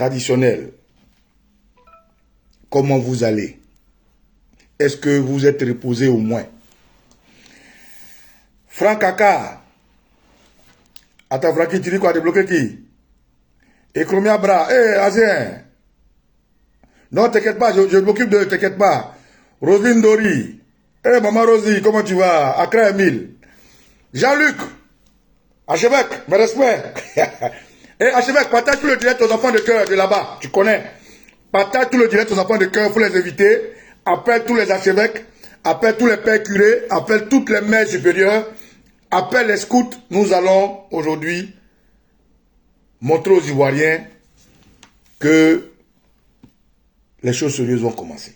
traditionnel. Comment vous allez? Est-ce que vous êtes reposé au moins? Franck Kaka. Attends, Francky, tu dis quoi? Débloquer qui? Ekromia Bra. Azien. Non, t'inquiète pas, je m'occupe de... T'inquiète pas. Roselyne Dori. Maman Rosie, comment tu vas? Accra Emile. Jean-Luc. Archevêque, mes respects. Archevêque, partage tout le direct aux enfants de cœur de là-bas. Tu connais. Partage tout le direct aux enfants de cœur, il faut les inviter. Appelle tous les archevêques. Appelle tous les pères curés. Appelle toutes les mères supérieures. Appelle les scouts. Nous allons aujourd'hui montrer aux Ivoiriens que les choses sérieuses vont commencer.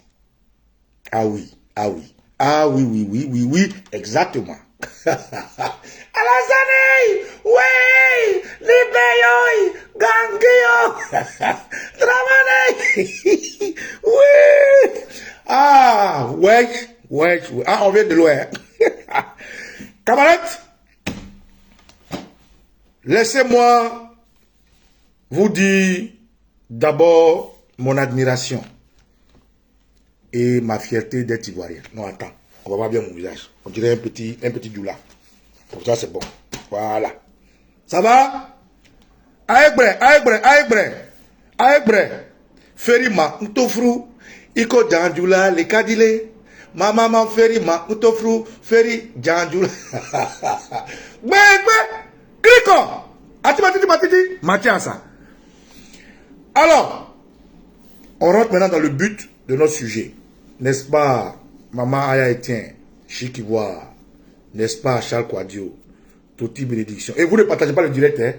Ah oui, ah oui. Ah oui, oui, oui, oui, oui, exactement. Alassane, oui, Libéyoy, Gangio, Dramane, oui. Ah, ouais, ouais, ouais. Ah, on vient de loin. Camarades, laissez-moi vous dire d'abord mon admiration et ma fierté d'être ivoirien. Non, attends, on va voir bien mon visage. On dirait un petit doula. Comme ça, c'est bon. Voilà. Ça va? Aïbre, aïbre, aïbre, aïbre. Ferima, m'tofrou. Iko djandjula, le kadile. Ma maman ferima, m'tofrou. Feri djandjula. Bébé, clico. Atimatiti, matiti. Mathiasa. Alors, on rentre maintenant dans le but de notre sujet. N'est-ce pas, Maman Aya Etienne, Chikivoire, n'est-ce pas, Charles Kouadio, Toti Bénédiction. Et vous ne partagez pas le direct, hein?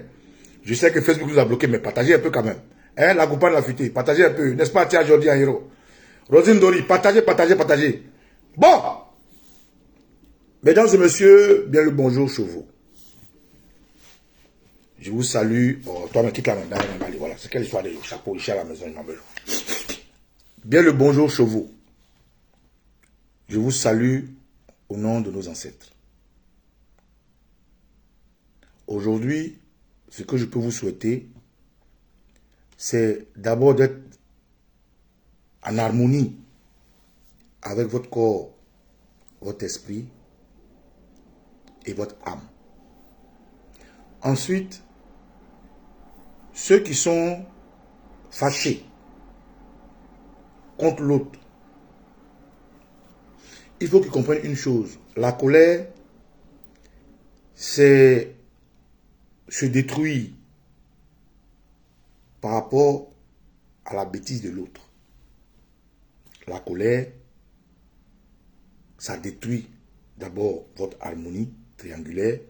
Je sais que Facebook vous a bloqué, mais partagez un peu quand même. Hein? La Goupane l'a fuité, partagez un peu, n'est-ce pas, Tia Jordi en héros. Rosine Dori, partagez, partagez, partagez. Bon, mesdames et messieurs, bien le bonjour, chevaux. Je vous salue. Oh, toi, mais quitte la main. Voilà, c'est quelle histoire de chapeau ici à la maison, bien le bonjour, chevaux. Je vous salue au nom de nos ancêtres. Aujourd'hui, ce que je peux vous souhaiter, c'est d'abord d'être en harmonie avec votre corps, votre esprit et votre âme. Ensuite, ceux qui sont fâchés contre l'autre, il faut qu'ils comprennent une chose. La colère, c'est se détruire par rapport à la bêtise de l'autre. La colère, ça détruit d'abord votre harmonie triangulaire,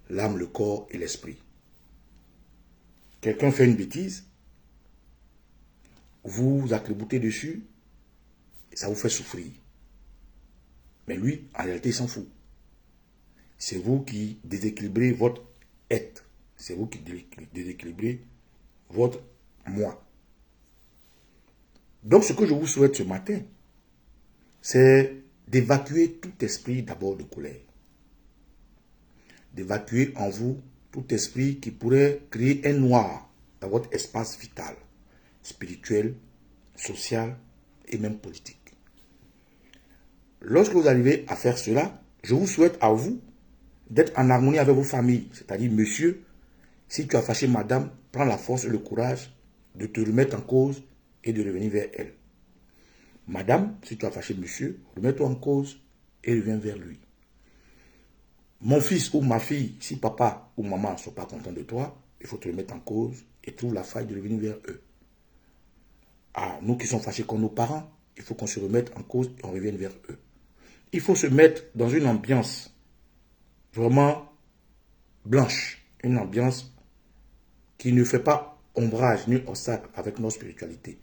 l'âme, le corps et l'esprit. Quelqu'un fait une bêtise, vous vous accréboutez dessus, et ça vous fait souffrir. Mais lui, en réalité, il s'en fout. C'est vous qui déséquilibrez votre être. C'est vous qui déséquilibrez votre moi. Donc, ce que je vous souhaite ce matin, c'est d'évacuer tout esprit d'abord de colère. D'évacuer en vous tout esprit qui pourrait créer un noir dans votre espace vital, spirituel, social et même politique. Lorsque vous arrivez à faire cela, je vous souhaite à vous d'être en harmonie avec vos familles. C'est-à-dire, monsieur, si tu as fâché madame, prends la force et le courage de te remettre en cause et de revenir vers elle. Madame, si tu as fâché monsieur, remets-toi en cause et reviens vers lui. Mon fils ou ma fille, si papa ou maman ne sont pas contents de toi, il faut te remettre en cause et trouve la faille de revenir vers eux. Ah, nous qui sommes fâchés contre nos parents, il faut qu'on se remette en cause et on revienne vers eux. Il faut se mettre dans une ambiance vraiment blanche, une ambiance qui ne fait pas ombrage ni obstacle avec notre spiritualité,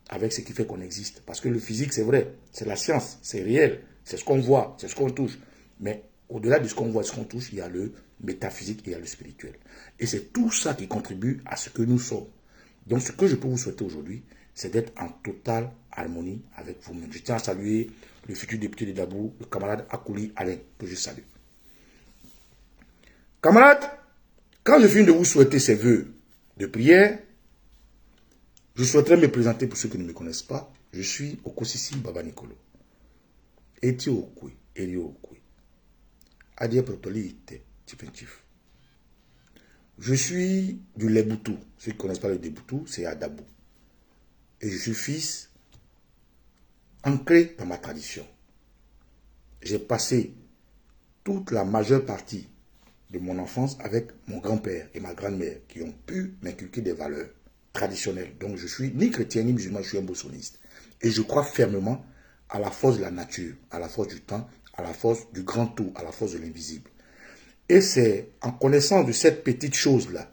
avec ce qui fait qu'on existe. Parce que le physique, c'est vrai, c'est la science, c'est réel, c'est ce qu'on voit, c'est ce qu'on touche. Mais au-delà de ce qu'on voit, ce qu'on touche, il y a le métaphysique et il y a le spirituel. Et c'est tout ça qui contribue à ce que nous sommes. Donc ce que je peux vous souhaiter aujourd'hui, c'est d'être en totale harmonie avec vous-même. Je tiens à saluer le futur député de Dabou, le camarade Akouli Alain, que je salue. Camarades, quand je finis de vous souhaiter ces vœux de prière, Je souhaiterais me présenter pour ceux qui ne me connaissent pas. Je suis Okosisi Baba Nicolo. Eti Okwe, Eri Okwe. Adia Protoli Ite, Tifentif. Je suis du Leboutou. Ceux qui ne connaissent pas le Leboutou, c'est Adabou. Et je suis fils ancré dans ma tradition. J'ai passé toute la majeure partie de mon enfance avec mon grand-père et ma grand-mère qui ont pu m'inculquer des valeurs traditionnelles. Donc je suis ni chrétien ni musulman, je suis un bossoniste. Et je crois fermement à la force de la nature, à la force du temps, à la force du grand tout, à la force de l'invisible. Et c'est en connaissance de cette petite chose-là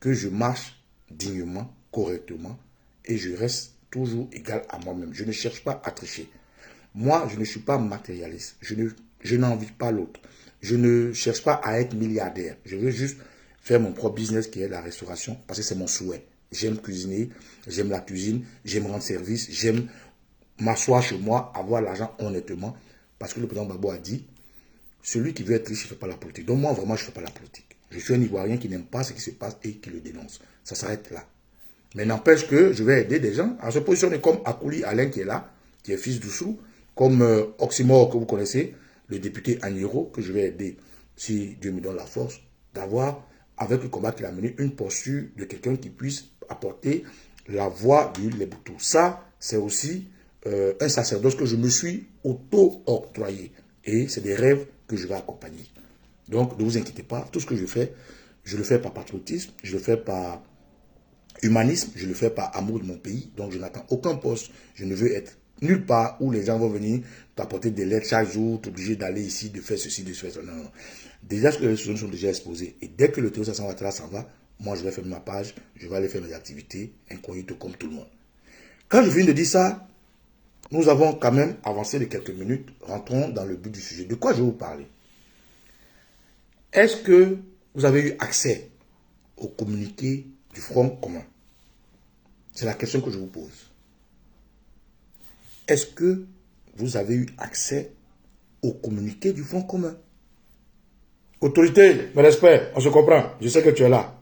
que je marche dignement, correctement, et je reste toujours égal à moi-même. Je ne cherche pas à tricher. Moi, je ne suis pas matérialiste. Je n'envie pas l'autre. Je ne cherche pas à être milliardaire. Je veux juste faire mon propre business qui est la restauration parce que c'est mon souhait. J'aime cuisiner, j'aime la cuisine, j'aime rendre service, j'aime m'asseoir chez moi, avoir l'argent honnêtement. Parce que le président Gbagbo a dit, celui qui veut être riche, il ne fait pas la politique. Donc moi, vraiment, je ne fais pas la politique. Je suis un Ivoirien qui n'aime pas ce qui se passe et qui le dénonce. Ça s'arrête là. Mais n'empêche que je vais aider des gens à se positionner comme Akouli Alain qui est là, qui est fils d'Oussou, comme Oxymore que vous connaissez, le député Agnero, que je vais aider, si Dieu me donne la force, d'avoir, avec le combat qu'il a mené, une posture de quelqu'un qui puisse apporter la voix du Leboutou. Ça, c'est aussi un sacerdoce que je me suis auto-octroyé. Et c'est des rêves que je vais accompagner. Donc, ne vous inquiétez pas, tout ce que je le fais par patriotisme, je le fais par humanisme, je le fais par amour de mon pays. Donc, je n'attends aucun poste. Je ne veux être nulle part où les gens vont venir t'apporter des lettres chaque jour, t'obliger d'aller ici, de faire ceci, de faire ça. Non, non. Déjà, les choses sont déjà exposées. Et dès que le terrorisme s'en va, moi, je vais faire ma page, je vais aller faire mes activités, incognito comme tout le monde. Quand je viens de dire ça, nous avons quand même avancé de quelques minutes. Rentrons dans le but du sujet. De quoi je vais vous parler? Est-ce que vous avez eu accès au communiqué du Front commun? C'est la question que je vous pose. Est-ce que vous avez eu accès au communiqué du Front commun? Autorité, mes respects, on se comprend. Je sais que tu es là.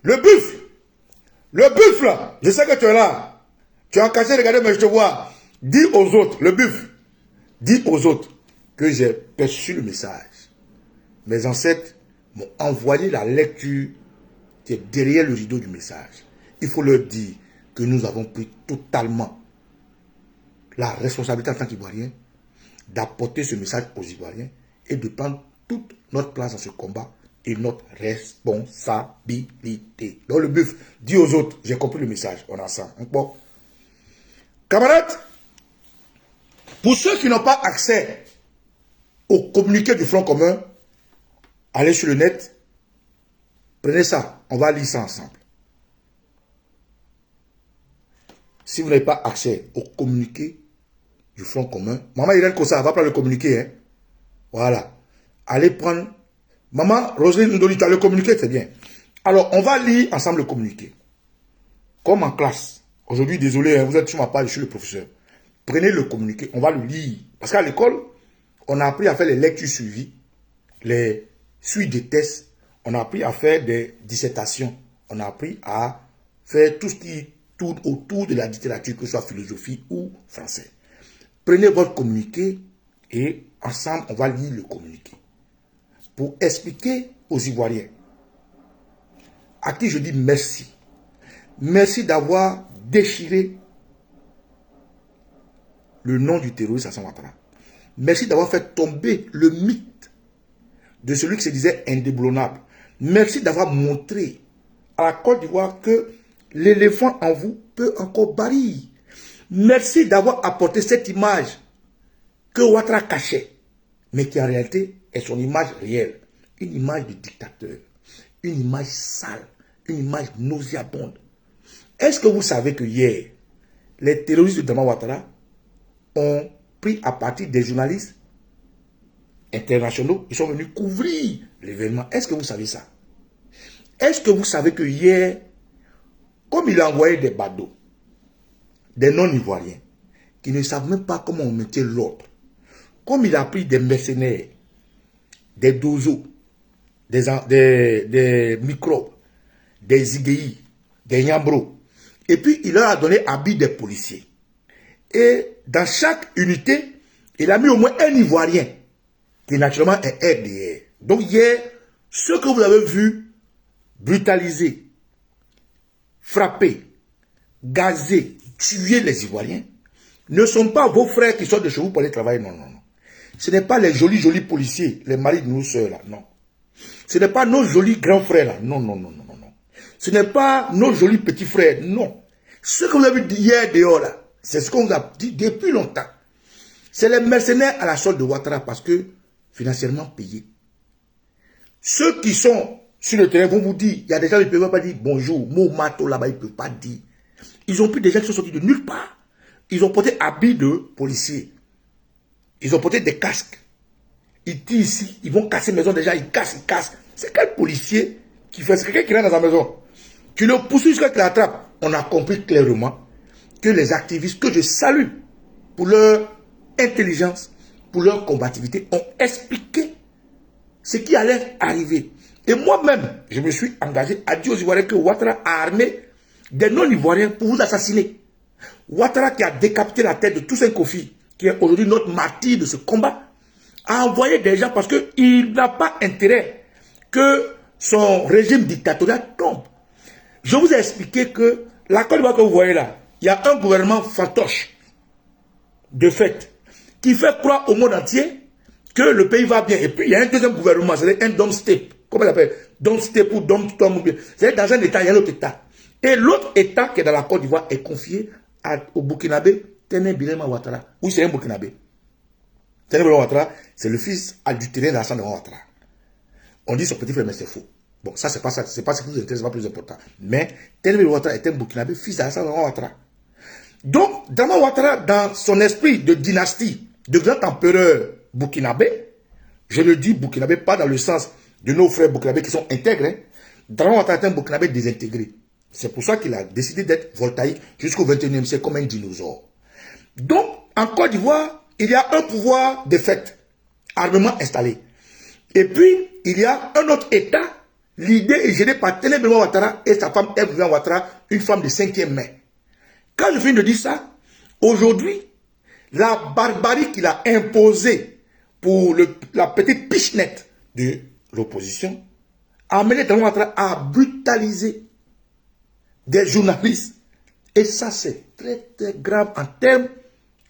Le buff là, je sais que tu es là. Tu es en caché, regardez, mais je te vois. Dis aux autres, le buff, dis aux autres que j'ai perçu le message. Mes ancêtres m'ont envoyé la lecture qui est derrière le rideau du message. Il faut leur dire que nous avons pris totalement la responsabilité en tant qu'Ivoiriens d'apporter ce message aux Ivoiriens et de prendre toute notre place dans ce combat et notre responsabilité. Donc le buff, dis aux autres, j'ai compris le message, on a ça. Bon. Camarades, pour ceux qui n'ont pas accès au communiqué du Front commun, allez sur le net, prenez ça, on va lire ça ensemble. Si vous n'avez pas accès au communiqué du Front commun, Maman Irène Kossa va prendre le communiqué. Hein? Voilà. Allez prendre. Maman Roselyne Ndoli, tu as le communiqué, c'est bien. Alors, on va lire ensemble le communiqué. Comme en classe. Aujourd'hui, désolé, hein, vous êtes sur ma page, je suis le professeur. Prenez le communiqué, on va le lire. Parce qu'à l'école, on a appris à faire les lectures suivies, les suites des tests, on a appris à faire des dissertations, on a appris à faire tout ce qui tourne autour de la littérature, que ce soit philosophie ou français. Prenez votre communiqué et ensemble, on va lire le communiqué. Pour expliquer aux Ivoiriens, à qui je dis merci. Merci d'avoir déchiré le nom du terroriste Alassane Ouattara. Merci d'avoir fait tomber le mythe de celui qui se disait indéboulonnable. Merci d'avoir montré à la Côte d'Ivoire que l'éléphant en vous peut encore barrir. Merci d'avoir apporté cette image que Ouattara cachait, mais qui en réalité est son image réelle. Une image de dictateur, une image sale, une image nauséabonde. Est-ce que vous savez que hier, les terroristes de Dama Ouattara ont pris à partir des journalistes internationaux, ils sont venus couvrir l'événement. Est-ce que vous savez ça? Est-ce que vous savez que hier, comme il a envoyé des badauds, des non-ivoiriens, qui ne savent même pas comment on mettait l'ordre, comme il a pris des mercenaires, des dozos, des microbes, des IGI, des Nyambro. Et puis, il leur a donné habit des policiers. Et dans chaque unité, il a mis au moins un Ivoirien, qui naturellement est RDR. Donc, hier, ceux que vous avez vus brutaliser, frapper, gazer, tuer les Ivoiriens, ne sont pas vos frères qui sortent de chez vous pour aller travailler. Non, non, non. Ce n'est pas les jolis policiers, les maris de nos soeurs là, non. Ce n'est pas nos jolis grands frères là, non, non, non, non, non, non. Ce n'est pas nos jolis petits frères, non. Ce que vous avez dit hier dehors là, c'est ce qu'on vous a dit depuis longtemps. C'est les mercenaires à la solde de Ouattara parce que financièrement payés. Ceux qui sont sur le terrain vont vous dire, il y a des gens qui ne peuvent pas dire bonjour, mot mato là-bas, ils ne peuvent pas dire. Ils ont pris des gens qui sont sortis de nulle part. Ils ont porté habits de policiers. Ils ont porté des casques. Ils tirent ici, ils vont casser la maison déjà, ils cassent. C'est quel policier qui fait ça? C'est quelqu'un qui rentre dans sa maison. Tu le poursuis jusqu'à ce qu'il l'attrape. On a compris clairement que les activistes, que je salue pour leur intelligence, pour leur combativité, ont expliqué ce qui allait arriver. Et moi-même, je me suis engagé à dire aux Ivoiriens que Ouattara a armé des non-Ivoiriens pour vous assassiner. Ouattara, qui a décapité la tête de Toussaint Kofi, qui est aujourd'hui notre martyr de ce combat, a envoyé des gens parce qu'il n'a pas intérêt que son régime dictatorial tombe. Je vous ai expliqué que la Côte d'Ivoire que vous voyez là, il y a un gouvernement fantoche, de fait, qui fait croire au monde entier que le pays va bien. Et puis il y a un deuxième gouvernement, c'est un Dom Step. Comment il appelle? Dom Step ou Dom Tom. C'est dans un État, il y a l'autre État. Et l'autre État qui est dans la Côte d'Ivoire est confié au Burkinabé Téné Birima Ouattara. Oui, c'est un Burkinabé. Téné Birima Ouattara, c'est le fils adultéré d'Alassane Ouattara. On dit son petit frère, mais c'est faux. Bon, ça, c'est pas ça. C'est pas ce qui vous intéresse, c'est pas plus important. Mais Téné Birima Ouattara est un Burkinabé, fils d'Alassane Ouattara. Donc, Dama Ouattara, dans son esprit de dynastie, de grand empereur burkinabé, je le dis burkinabé, pas dans le sens de nos frères burkinabés qui sont intègres, hein. Dama Ouattara est un burkinabé désintégré. C'est pour ça qu'il a décidé d'être voltaïque jusqu'au 21e siècle comme un dinosaure. Donc, en Côte d'Ivoire, il y a un pouvoir de fait, armement installé. Et puis, il y a un autre État, l'idée est gérée par Téné Birima Ouattara et sa femme Eve Ouattara, une femme de 5e main. Quand je finis de dire ça, aujourd'hui, la barbarie qu'il a imposée pour la petite pichenette de l'opposition a amené Téné Ouattara à brutaliser des journalistes. Et ça, c'est très, très grave en termes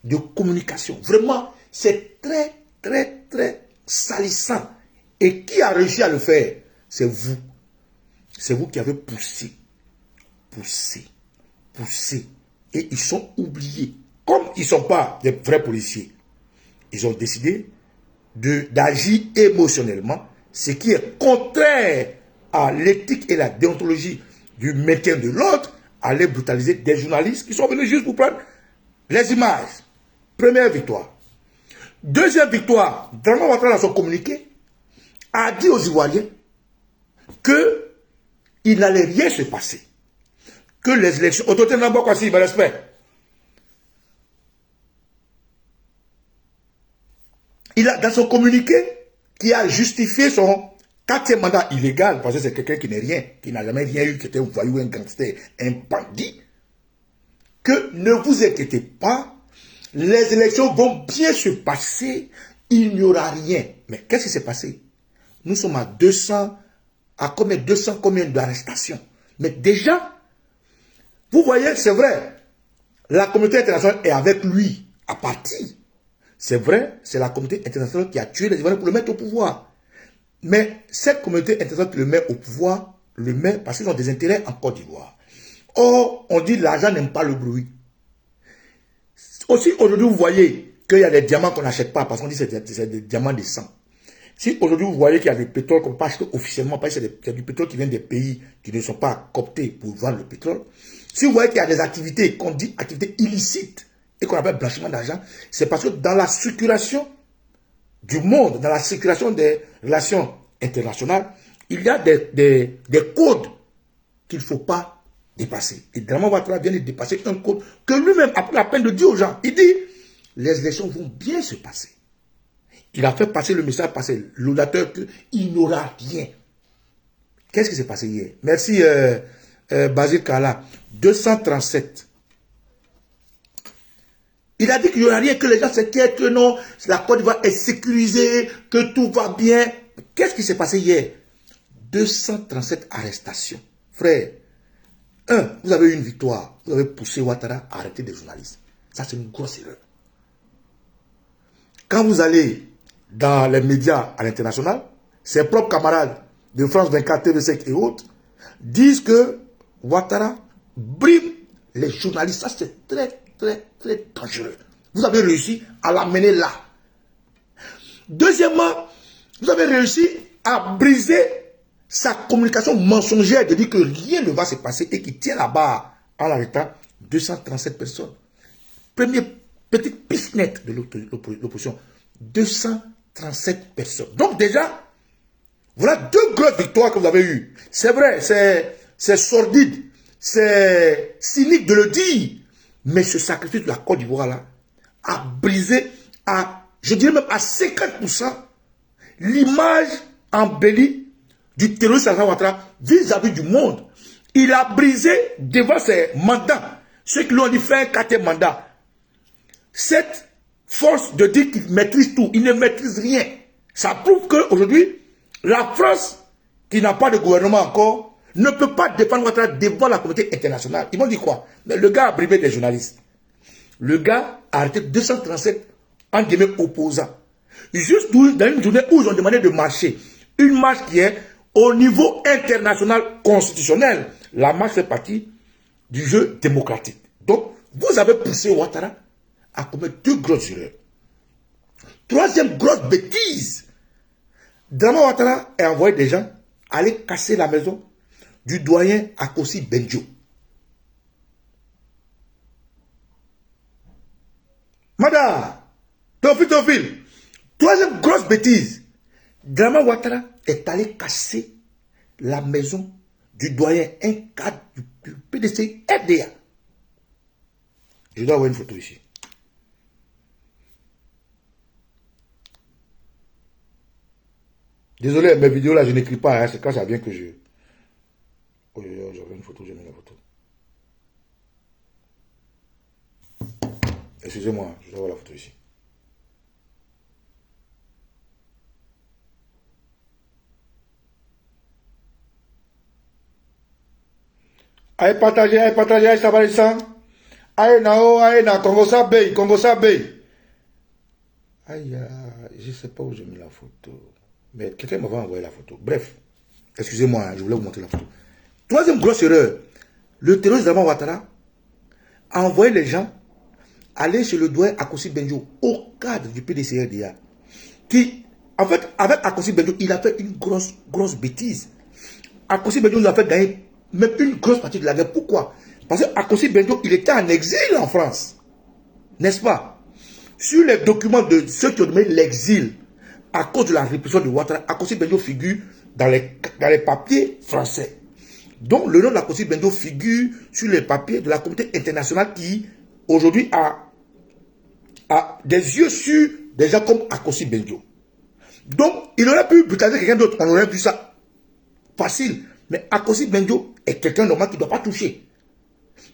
de communication. Vraiment, c'est très, très, très salissant. Et qui a réussi à le faire? C'est vous. C'est vous qui avez poussé. Et ils sont oubliés. Comme ils ne sont pas des vrais policiers, ils ont décidé d'agir émotionnellement, ce qui est contraire à l'éthique et la déontologie du maintien de l'ordre, aller brutaliser des journalistes qui sont venus juste pour prendre les images. Première victoire. Deuxième victoire, Dama Ouattara, dans son communiqué, a dit aux Ivoiriens qu'il n'allait rien se passer. Que les élections... Autorité n'a pas quoi si, respect. Il a, dans son communiqué, qui a justifié son 4e mandat illégal, parce que c'est quelqu'un qui n'est rien, qui n'a jamais rien eu, qui était un voyou, un gangster, un bandit, que ne vous inquiétez pas, les élections vont bien se passer, il n'y aura rien. Mais qu'est-ce qui s'est passé? Nous sommes à 200 combien d'arrestations. Mais déjà, vous voyez, c'est vrai, la communauté internationale est avec lui à partir. C'est vrai, c'est la communauté internationale qui a tué les Ivoiriens pour le mettre au pouvoir. Mais cette communauté internationale qui le met au pouvoir, le met parce qu'ils ont des intérêts en Côte d'Ivoire. Or, on dit l'argent n'aime pas le bruit. Aussi, aujourd'hui, vous voyez qu'il y a des diamants qu'on n'achète pas parce qu'on dit que c'est des diamants de sang. Si aujourd'hui, vous voyez qu'il y a du pétrole qu'on ne peut pas acheter officiellement, parce que c'est du pétrole qui vient des pays qui ne sont pas cooptés pour vendre le pétrole. Si vous voyez qu'il y a des activités qu'on dit activités illicites et qu'on appelle blanchiment d'argent, c'est parce que dans la circulation du monde, dans la circulation des relations internationales, il y a des codes qu'il ne faut pas dépasser. Et Dama Ouattara vient de dépasser un code que lui-même a pris la peine de dire aux gens. Il dit, les élections vont bien se passer. Il a fait passer le message, passer l'audateur qu'il n'aura rien. Qu'est-ce qui s'est passé hier? Merci Basile Kala, 237. Il a dit qu'il n'y aura rien, que les gens s'inquiètent, que non, la Côte d'Ivoire est sécurisée, que tout va bien. Qu'est-ce qui s'est passé hier? 237 arrestations. Frère, vous avez eu une victoire. Vous avez poussé Ouattara à arrêter des journalistes. Ça, c'est une grosse erreur. Quand vous allez dans les médias à l'international, ses propres camarades de France 24, TV5 et autres disent que Ouattara brime les journalistes. Ça, c'est très, très, très dangereux. Vous avez réussi à l'amener là. Deuxièmement, vous avez réussi à briser sa communication mensongère de dire que rien ne va se passer et qui tient là-bas en arrêtant 237 personnes. Première petite piste nette de l'opposition. 237 personnes. Donc déjà, voilà deux grosses victoires que vous avez eues. C'est vrai, c'est sordide, c'est cynique de le dire, mais ce sacrifice de la Côte d'Ivoire là a brisé à, je dirais même à 50% l'image embellie du terroriste Alassane Ouattara vis-à-vis du monde. Il a brisé devant ses mandats. Ceux qui l'ont dit faire un quatrième mandat. Cette force de dire qu'il maîtrise tout, il ne maîtrise rien. Ça prouve qu'aujourd'hui, la France, qui n'a pas de gouvernement encore, ne peut pas défendre Ouattara devant la communauté internationale. Ils vont dire quoi? Mais le gars a brimé des journalistes. Le gars a arrêté 237 en guillemets opposants. Juste dans une journée où ils ont demandé de marcher. Une marche qui est au niveau international constitutionnel. La marche fait partie du jeu démocratique. Donc, vous avez poussé Ouattara à commettre deux grosses erreurs. Troisième grosse bêtise. Dramane Ouattara a envoyé des gens aller casser la maison du doyen Akossi Benjo. Madame, Théophile. Troisième grosse bêtise. Dramane Ouattara est allé casser la maison du doyen, un cadre du PDC RDA. Je dois avoir une photo ici. Désolé, mes vidéos là, je n'écris pas. Hein, c'est quand ça vient que je... Oh, j'avais une photo, j'ai mis la photo. Excusez-moi, je dois avoir la photo ici. Allez partager, ça va les sangs. Allez, nao, allez, na, Congo Sabé. Aïe, je ne sais pas où j'ai mis la photo. Mais quelqu'un m'avait envoyé la photo. Bref, excusez-moi, hein, je voulais vous montrer la photo. Troisième grosse erreur. Le terroriste Dramane Ouattara a envoyé les gens aller chez le doyen Akossi Benjo, au cadre du PDC-RDA, qui, en fait, avec Akossi Benjo, il a fait une grosse bêtise. Akossi Benjo nous a fait gagner même une grosse partie de la guerre. Pourquoi? Parce que Akossi Benjo, il était en exil en France. N'est-ce pas? Sur les documents de ceux qui ont donné l'exil à cause de la répression de Ouattara, Akossi Benjo figure dans les papiers français. Donc, le nom d'Akossi Benjo figure sur les papiers de la communauté internationale qui, aujourd'hui, a des yeux sur des gens comme Akossi Benjo. Donc, il aurait pu brutaliser quelqu'un d'autre. On aurait vu ça facile. Mais Akossi Benjo est quelqu'un normal qui ne doit pas toucher.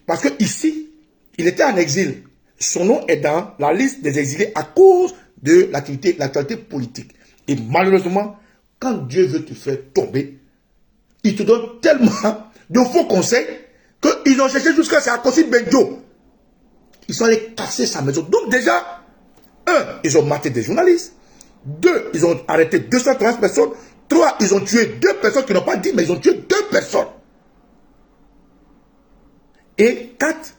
Parce que ici, il était en exil. Son nom est dans la liste des exilés à cause de l'actualité politique. Et malheureusement, quand Dieu veut te faire tomber, il te donne tellement de faux conseils qu'ils ont cherché jusqu'à ce Akossi Benjo. Ils sont allés casser sa maison. Donc déjà, ils ont maté des journalistes. 2, ils ont arrêté 230 personnes. 3, ils ont tué 2 personnes qui n'ont pas dit, mais ils ont tué 2 personnes. Et 4,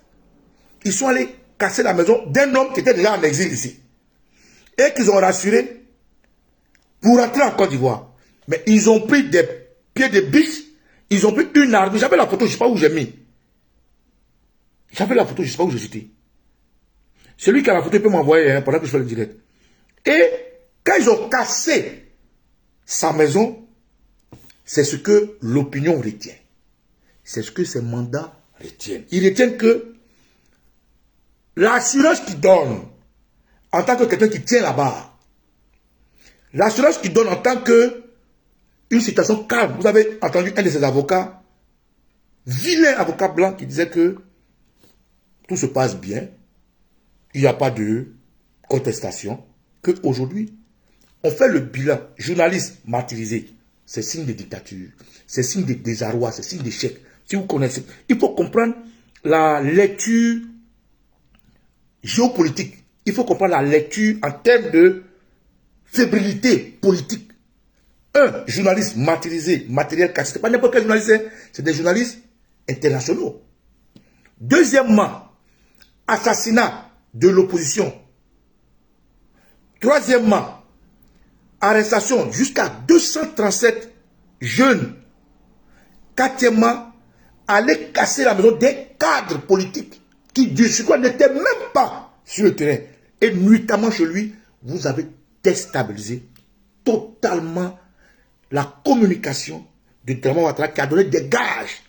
ils sont allés casser la maison d'un homme qui était déjà en exil ici. Et qu'ils ont rassuré pour rentrer en Côte d'Ivoire. Mais ils ont pris des pieds de biche. Ils ont pris une arme. J'avais la photo, je ne sais pas où j'ai mis. J'avais la photo, je ne sais pas où j'ai jeté. Celui qui a la photo peut m'envoyer pendant que je fais le direct. Et quand ils ont cassé sa maison, c'est ce que l'opinion retient. C'est ce que ses mandats retiennent. Ils retiennent que l'assurance qu'ils donnent en tant que quelqu'un qui tient là-bas, l'assurance qu'ils donnent en tant que une situation calme. Vous avez entendu un de ses avocats vilain avocat blanc qui disait que tout se passe bien, il n'y a pas de contestation, qu'aujourd'hui, on fait le bilan, journaliste martyrisé, c'est signe de dictature, c'est signe de désarroi, c'est signe d'échec. Si vous connaissez, il faut comprendre la lecture géopolitique, il faut comprendre la lecture en termes de fébrilité politique. Un journaliste martyrisé, matériel cassé, ce n'est pas n'importe quel journaliste, c'est des journalistes internationaux. Deuxièmement, assassinat de l'opposition. Troisièmement, arrestation jusqu'à 237 jeunes. Quatrièmement, aller casser la maison des cadres politiques qui, du coup, n'étaient même pas sur le terrain. Et nuitamment chez lui, vous avez déstabilisé totalement la communication de Dramane Ouattara qui a donné des gages,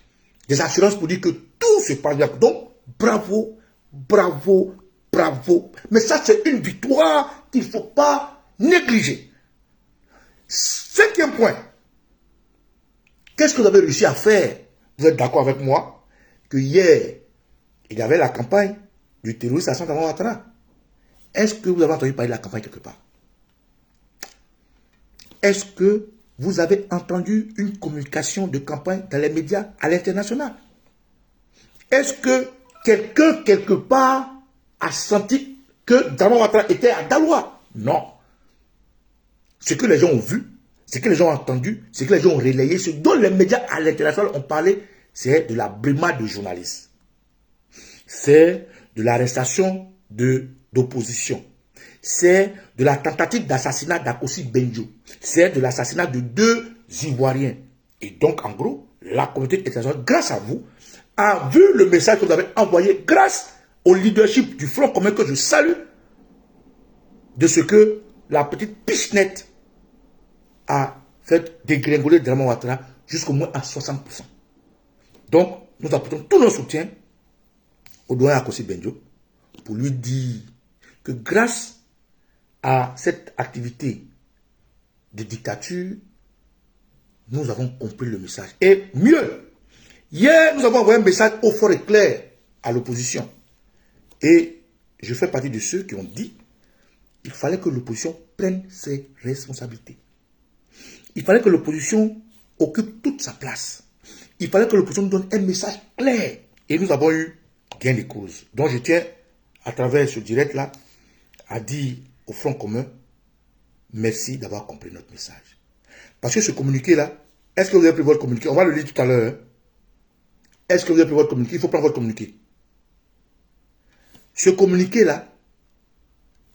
des assurances pour dire que tout se passe bien. Donc, bravo, bravo, bravo. Mais ça, c'est une victoire qu'il ne faut pas négliger. Cinquième point. Qu'est-ce que vous avez réussi à faire? Vous êtes d'accord avec moi que hier, il y avait la campagne du terroriste à Dramane Ouattara. Est-ce que vous avez entendu parler de la campagne quelque part? Est-ce que vous avez entendu une communication de campagne dans les médias à l'international? Est-ce que quelqu'un, quelque part, a senti que Dramane Ouattara était à Daloa? Non. Ce que les gens ont vu, ce que les gens ont entendu, ce que les gens ont relayé, ce dont les médias à l'international ont parlé, c'est de la brimade de journalistes. C'est de l'arrestation d'opposition. C'est de la tentative d'assassinat d'Akossi Benjo. C'est de l'assassinat de 2 Ivoiriens. Et donc, en gros, la communauté internationale, grâce à vous, a vu le message que vous avez envoyé grâce au leadership du Front commun que je salue, de ce que la petite pichenette a fait dégringoler Dramane Ouattara jusqu'au moins à 60%. Donc, nous apportons tout notre soutien au doyen Akossi Benjo pour lui dire que grâce à cette activité de dictature, nous avons compris le message. Et mieux, hier, nous avons envoyé un message au fort et clair à l'opposition. Et je fais partie de ceux qui ont dit qu'il fallait que l'opposition prenne ses responsabilités. Il fallait que l'opposition occupe toute sa place. Il fallait que l'opposition nous donne un message clair. Et nous avons eu gain de cause. Donc je tiens, à travers ce direct-là, à dire au Front commun, merci d'avoir compris notre message. Parce que ce communiqué-là, est-ce que vous avez pris votre communiqué? On va le lire tout à l'heure. Hein? Est-ce que vous avez pris votre communiqué? Il faut prendre votre communiqué. Ce communiqué-là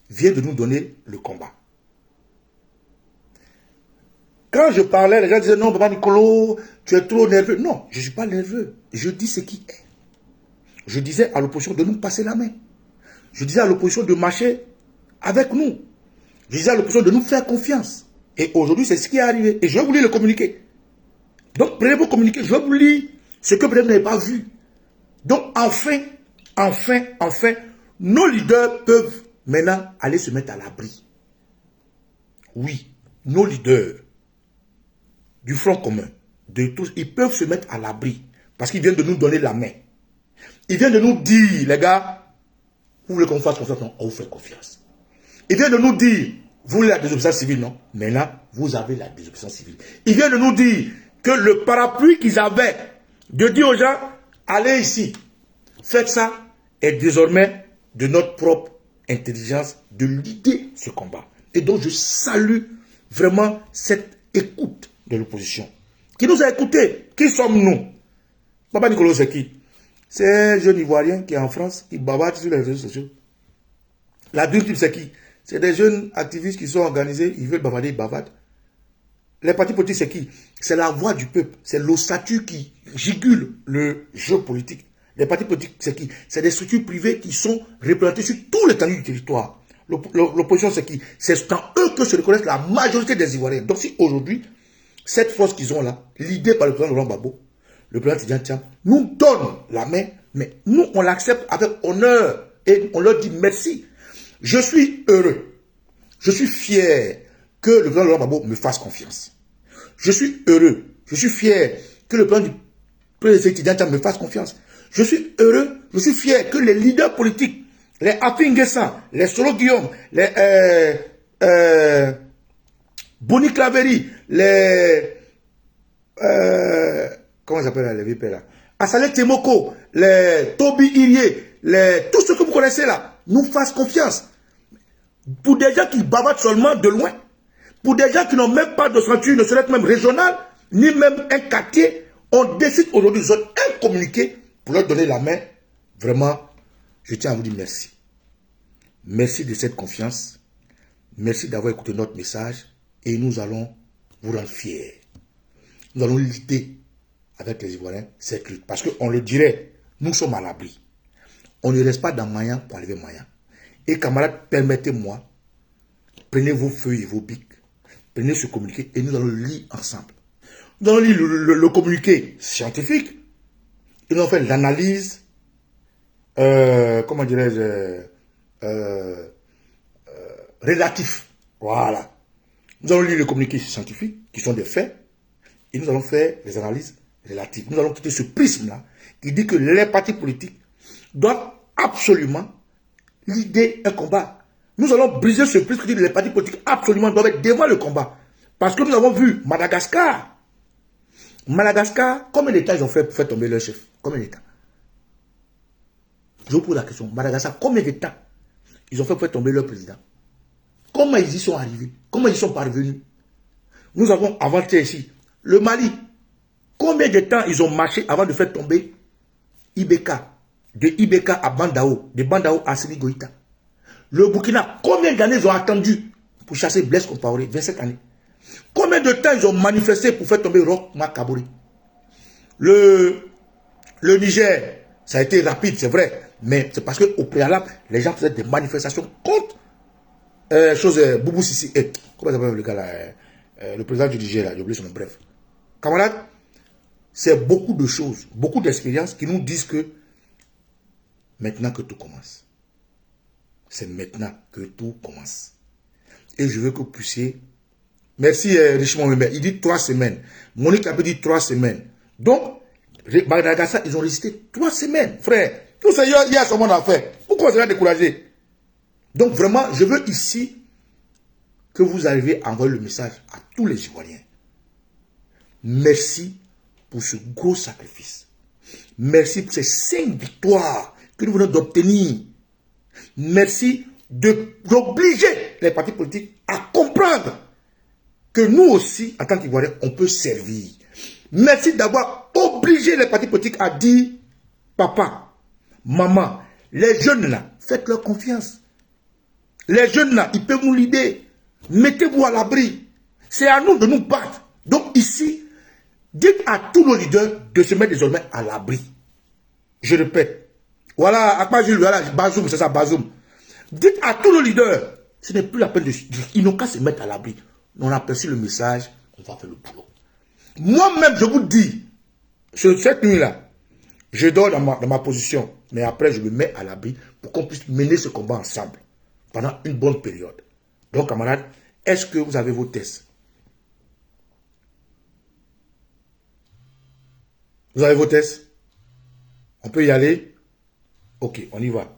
vient de nous donner le combat. Quand je parlais, les gens disaient non, Papa Nicolo, tu es trop nerveux. Non, je ne suis pas nerveux. Je dis ce qui est. Je disais à l'opposition de nous passer la main. Je disais à l'opposition de marcher avec nous. Je disais à l'opposition de nous faire confiance. Et aujourd'hui, c'est ce qui est arrivé. Et je vais vous lire le communiqué. Donc, prenez vos communiqués. Je vais vous lire ce que peut-être vous n'avez pas vu. Donc, enfin, nos leaders peuvent maintenant aller se mettre à l'abri. Oui, nos leaders du Front commun, de tous, ils peuvent se mettre à l'abri parce qu'ils viennent de nous donner la main. Ils viennent de nous dire, les gars, vous voulez qu'on fasse confiance? Non, on vous fait confiance. Ils viennent de nous dire, vous voulez la désobéissance civile? Non, maintenant, vous avez la désobéissance civile. Ils viennent de nous dire que le parapluie qu'ils avaient de dire aux gens, allez ici, faites ça, est désormais de notre propre intelligence de l'idée ce combat. Et donc, je salue vraiment cette écoute de l'opposition. Qui nous a écoutés? Qui sommes-nous? Papa Nicolo, c'est qui? C'est un jeune Ivoirien qui est en France, qui bavarde sur les réseaux sociaux. La dure type, c'est qui? C'est des jeunes activistes qui sont organisés, ils veulent bavarder, ils bavardent. Les partis politiques, c'est qui? C'est la voix du peuple. C'est l'ossature qui gigule le jeu politique. Les partis politiques, c'est qui? C'est des structures privées qui sont représentées sur tout l'étendue du territoire. L'opposition, c'est qui? C'est en eux que se reconnaissent la majorité des Ivoiriens. Donc si aujourd'hui, cette force qu'ils ont là, l'idée par le président Laurent Gbagbo, le président Tidjane Thiam, nous donne la main, mais nous, on l'accepte avec honneur et on leur dit merci. Je suis heureux, je suis fier que le président Laurent Gbagbo me fasse confiance. Je suis heureux, je suis fier que le président que les étudiants me fassent confiance. Je suis heureux, je suis fier que les leaders politiques, les Afin-Guessan, les Solo Guillaume, les Boni Claveri, les... comment ils s'appellent les VP là? Assalé Temoko, les Toby Irié, tous ceux que vous connaissez là, nous fassent confiance. Pour des gens qui bavardent seulement de loin, pour des gens qui n'ont même pas de ceinture, ne serait même régionale, ni même un quartier, on décide aujourd'hui de un communiqué pour leur donner la main. Vraiment, je tiens à vous dire merci. Merci de cette confiance. Merci d'avoir écouté notre message et nous allons vous rendre fiers. Nous allons lutter avec les Ivoiriens cette lutte. Parce qu'on le dirait, nous sommes à l'abri. On ne reste pas dans Mayan pour enlever Mayan. Et camarades, permettez-moi, prenez vos feuilles et vos bics, prenez ce communiqué et nous allons le lire ensemble. Nous allons lire le communiqué scientifique. Ils ont fait l'analyse, comment dirais-je, relatif. Voilà. Nous allons lire le communiqué scientifique, qui sont des faits, et nous allons faire les analyses relatives. Nous allons quitter ce prisme-là, qui dit que les partis politiques doivent absolument l'idée un combat. Nous allons briser ce prisme qui dit que les partis politiques absolument doivent être devant le combat. Parce que nous avons vu Madagascar. Madagascar, combien d'États ils ont fait pour faire tomber leur chef? Combien d'États? Je vous pose la question. Madagascar, combien d'États ils ont fait pour faire tomber leur président? Comment ils y sont arrivés? Comment ils y sont parvenus? Nous avons avancé ici. Le Mali, combien de temps ils ont marché avant de faire tomber Ibeka? De Ibeka à Bandao, de Bandao à Sini Goïta. Le Burkina, combien d'années ils ont attendu pour chasser Blaise Compaoré? 27 années. Combien de temps ils ont manifesté pour faire tomber Roch Makabori? Le Niger, ça a été rapide, c'est vrai, mais c'est parce qu'au préalable, les gens faisaient des manifestations contre Boubou Sissi. Comment ça s'appelle le gars là, le président du Niger, là, j'ai oublié son nom, bref. Camarades, c'est beaucoup de choses, beaucoup d'expériences qui nous disent que maintenant que tout commence. C'est maintenant que tout commence. Et je veux que vous puissiez... Merci Richemont Weber. Il dit 3 semaines. Monique a dit 3 semaines. Donc, Madagascar, ils ont résisté 3 semaines, frère. Tout ça, il y a son monde à faire. Pourquoi vous êtes découragé? Donc, vraiment, je veux ici que vous arriviez à envoyer le message à tous les Ivoiriens. Merci pour ce gros sacrifice. Merci pour ces 5 victoires que nous venons d'obtenir. Merci d'obliger les partis politiques à comprendre que nous aussi, en tant qu'Ivoiriens, on peut servir. Merci d'avoir obligé les partis politiques à dire, papa, maman, les jeunes là, faites-leur confiance. Les jeunes là, ils peuvent nous l'aider. Mettez-vous à l'abri. C'est à nous de nous battre. Donc ici, dites à tous nos leaders de se mettre désormais à l'abri. Je répète. Voilà, à part Jules, voilà, Bazoum, c'est ça, Bazoum. Dites à tous nos leaders, ce n'est plus la peine de... Ils n'ont qu'à se mettre à l'abri. On a perçu le message, on va faire le boulot. Moi-même, je vous dis, cette nuit-là, je dors dans ma position, mais après, je me mets à l'abri pour qu'on puisse mener ce combat ensemble pendant une bonne période. Donc, camarades, est-ce que vous avez vos tests? Vous avez vos tests? On peut y aller? Ok, on y va.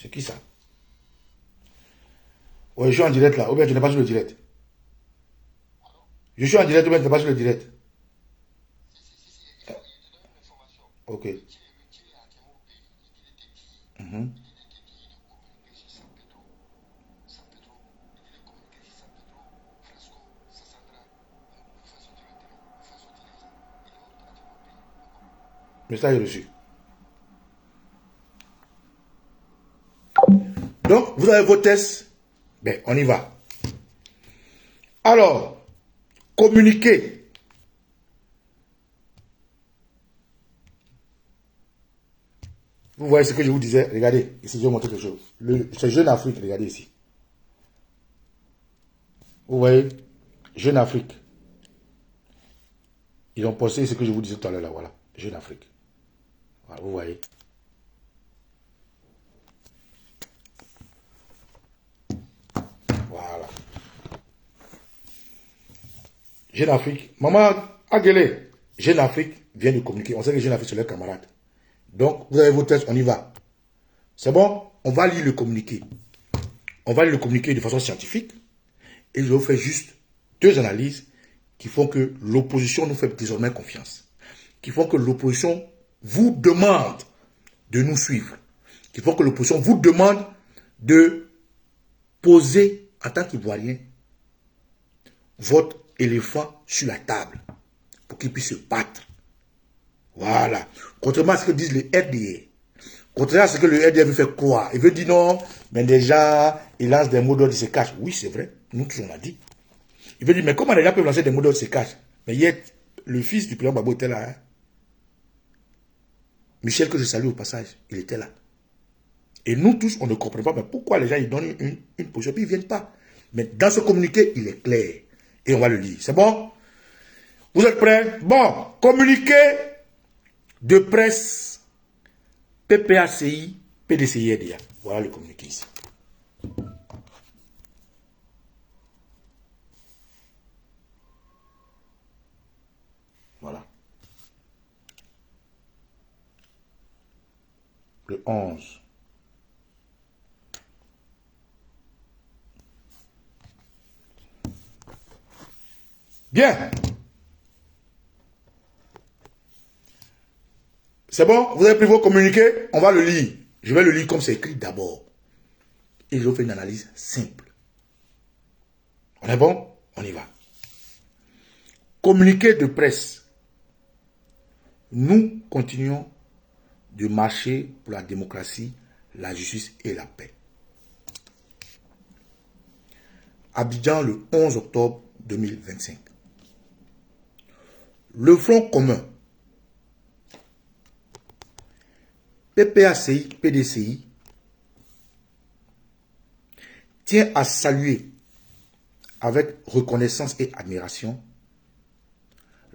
C'est qui ça? Ouais, je suis en direct là, ou bien tu n'es pas sur le direct. Je suis en direct, ou bien tu n'es pas sur le direct. Ok. Message reçu. Donc, vous avez vos tests. Ben, on y va. Alors, communiquer. Vous voyez ce que je vous disais. Regardez, ici, je vais vous montrer quelque chose. C'est Jeune Afrique, regardez ici. Vous voyez, Jeune Afrique. Ils ont posté ce que je vous disais tout à l'heure, là, voilà. Jeune Afrique. Voilà, vous voyez. Voilà. Jeune Afrique. Maman, Aguelé. Jeune Afrique. vient de communiquer. On sait que les jeunes ont fait sur leurs camarades. Donc, vous avez vos tests, on y va. C'est bon? On va lire le communiqué. On va lire le communiqué de façon scientifique. Et je vais vous faire juste 2 analyses qui font que l'opposition nous fait désormais confiance. Qui font que l'opposition vous demande de nous suivre. Qui font que l'opposition vous demande de poser, en tant qu'Ivoirien, votre éléphant sur la table pour qu'il puisse se battre. Voilà. Contrairement à ce que disent les RDA. Contrairement à ce que le RDA veut faire croire. Il veut dire non, mais déjà, il lance des mots d'ordre, il se cache. Oui, c'est vrai. Nous tous, on l'a dit. Il veut dire, mais comment les gens peuvent lancer des mots d'ordre, il se cache? Mais hier, le fils du président Gbagbo était là. Hein? Michel, que je salue au passage, il était là. Et nous tous, on ne comprend pas mais pourquoi les gens ils donnent une position, puis ils ne viennent pas. Mais dans ce communiqué, il est clair. Et on va le lire. C'est bon? Vous êtes prêts? Bon, communiqué de presse PPACI, PDCI, RDA. Voilà le communiqué ici. Voilà. Le 11. Bien. C'est bon? Vous avez pris vos communiqués? On va le lire. Je vais le lire comme c'est écrit d'abord. Et je vais faire une analyse simple. On est bon? On y va. Communiqué de presse. Nous continuons de marcher pour la démocratie, la justice et la paix. Abidjan, le 11 octobre 2025. Le Front commun, PPACI, PDCI, tient à saluer avec reconnaissance et admiration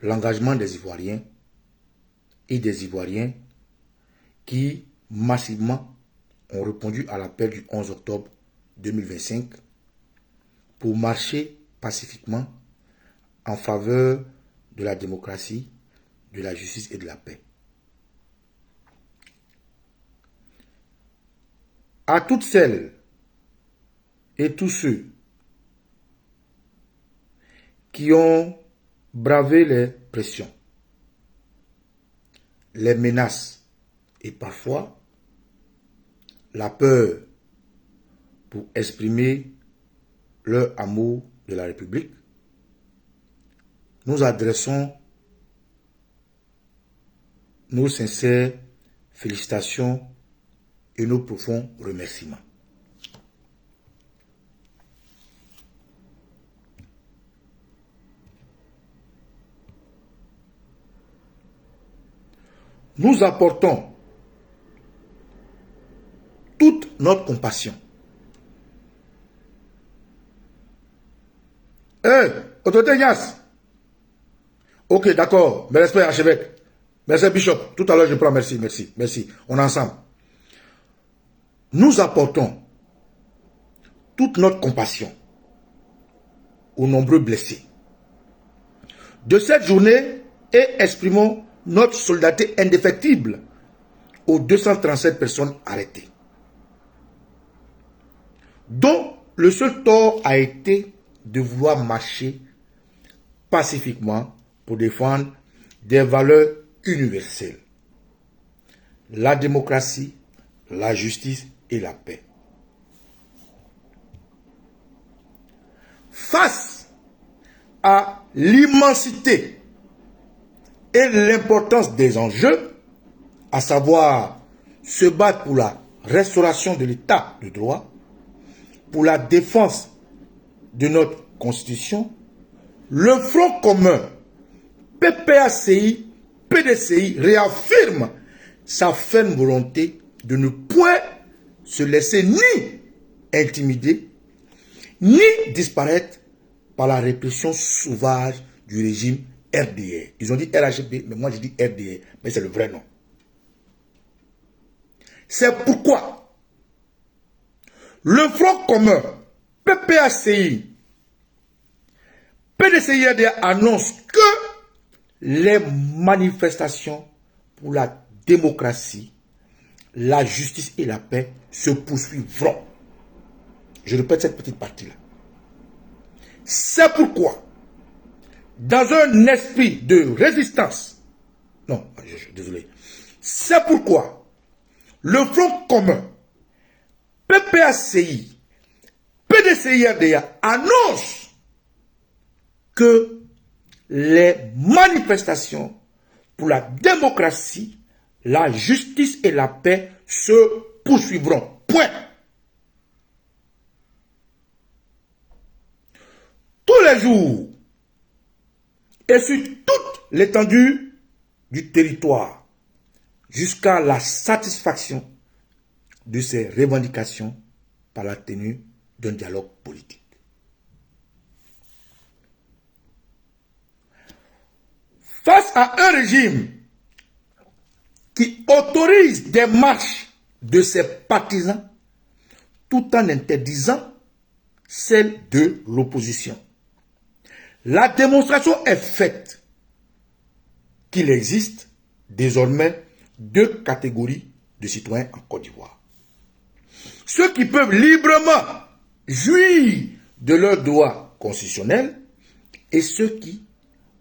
l'engagement des Ivoiriens et des Ivoiriens qui massivement ont répondu à l'appel du 11 octobre 2025 pour marcher pacifiquement en faveur de la démocratie, de la justice et de la paix. À toutes celles et tous ceux qui ont bravé les pressions, les menaces et parfois la peur pour exprimer leur amour de la République, nous adressons nos sincères félicitations et nos profonds remerciements. Nous apportons toute notre compassion. Autorité Ignace. Ok, d'accord. Mes respects, archevêque. Merci, Bishop. Tout à l'heure, je prends. Merci, merci, merci. On est ensemble. Nous apportons toute notre compassion aux nombreux blessés de cette journée et exprimons notre solidarité indéfectible aux 237 personnes arrêtées, dont le seul tort a été de vouloir marcher pacifiquement pour défendre des valeurs universelles, la démocratie, la justice et la paix. Face à l'immensité et l'importance des enjeux, à savoir se battre pour la restauration de l'état de droit, pour la défense de notre Constitution, le Front commun PPACI, PDCI réaffirme sa ferme volonté de ne point se laisser ni intimider, ni disparaître par la répression sauvage du régime RDA. Ils ont dit RHB, mais moi je dis RDA, mais c'est le vrai nom. C'est pourquoi le Front commun PPACI, PDCI RDA annonce que les manifestations pour la démocratie, la justice et la paix se poursuivront. Je répète cette petite partie-là. C'est pourquoi, dans un esprit de résistance, désolé, c'est pourquoi le Front commun, PPACI, PDCI-RDA annonce que les manifestations pour la démocratie, la justice et la paix se poursuivront. Point. Tous les jours et sur toute l'étendue du territoire jusqu'à la satisfaction de ces revendications par la tenue d'un dialogue politique. Face à un régime qui autorise des marches de ses partisans tout en interdisant celles de l'opposition, la démonstration est faite qu'il existe désormais deux catégories de citoyens en Côte d'Ivoire. Ceux qui peuvent librement jouir de leurs droits constitutionnels et ceux qui,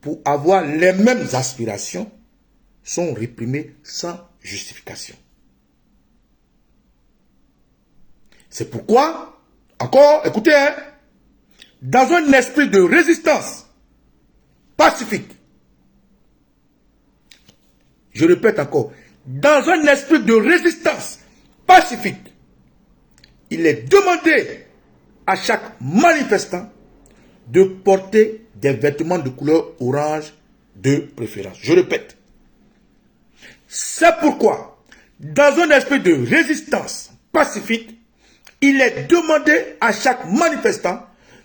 pour avoir les mêmes aspirations, sont réprimés sans justification. C'est pourquoi, encore, écoutez, dans un esprit de résistance pacifique, je répète encore, dans un esprit de résistance pacifique, il est demandé à chaque manifestant de porter des vêtements de couleur orange de préférence. Je répète. C'est pourquoi, dans un esprit de résistance pacifique, il est demandé à chaque manifestant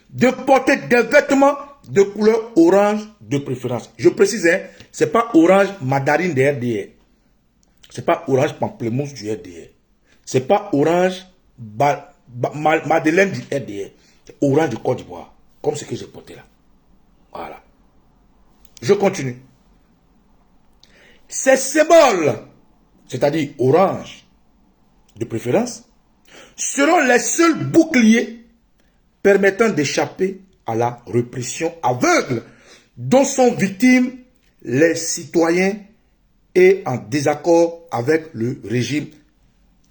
de porter des vêtements de couleur orange de préférence. Je précise, ce n'est pas orange mandarine de RDR. Ce n'est pas orange pamplemousse du RDR. Ce n'est pas orange madeleine du RDR. C'est orange du Côte d'Ivoire. Comme ce que j'ai porté là. Voilà. Je continue. Ces symboles, c'est-à-dire orange de préférence, seront les seuls boucliers permettant d'échapper à la répression aveugle dont sont victimes les citoyens et en désaccord avec le régime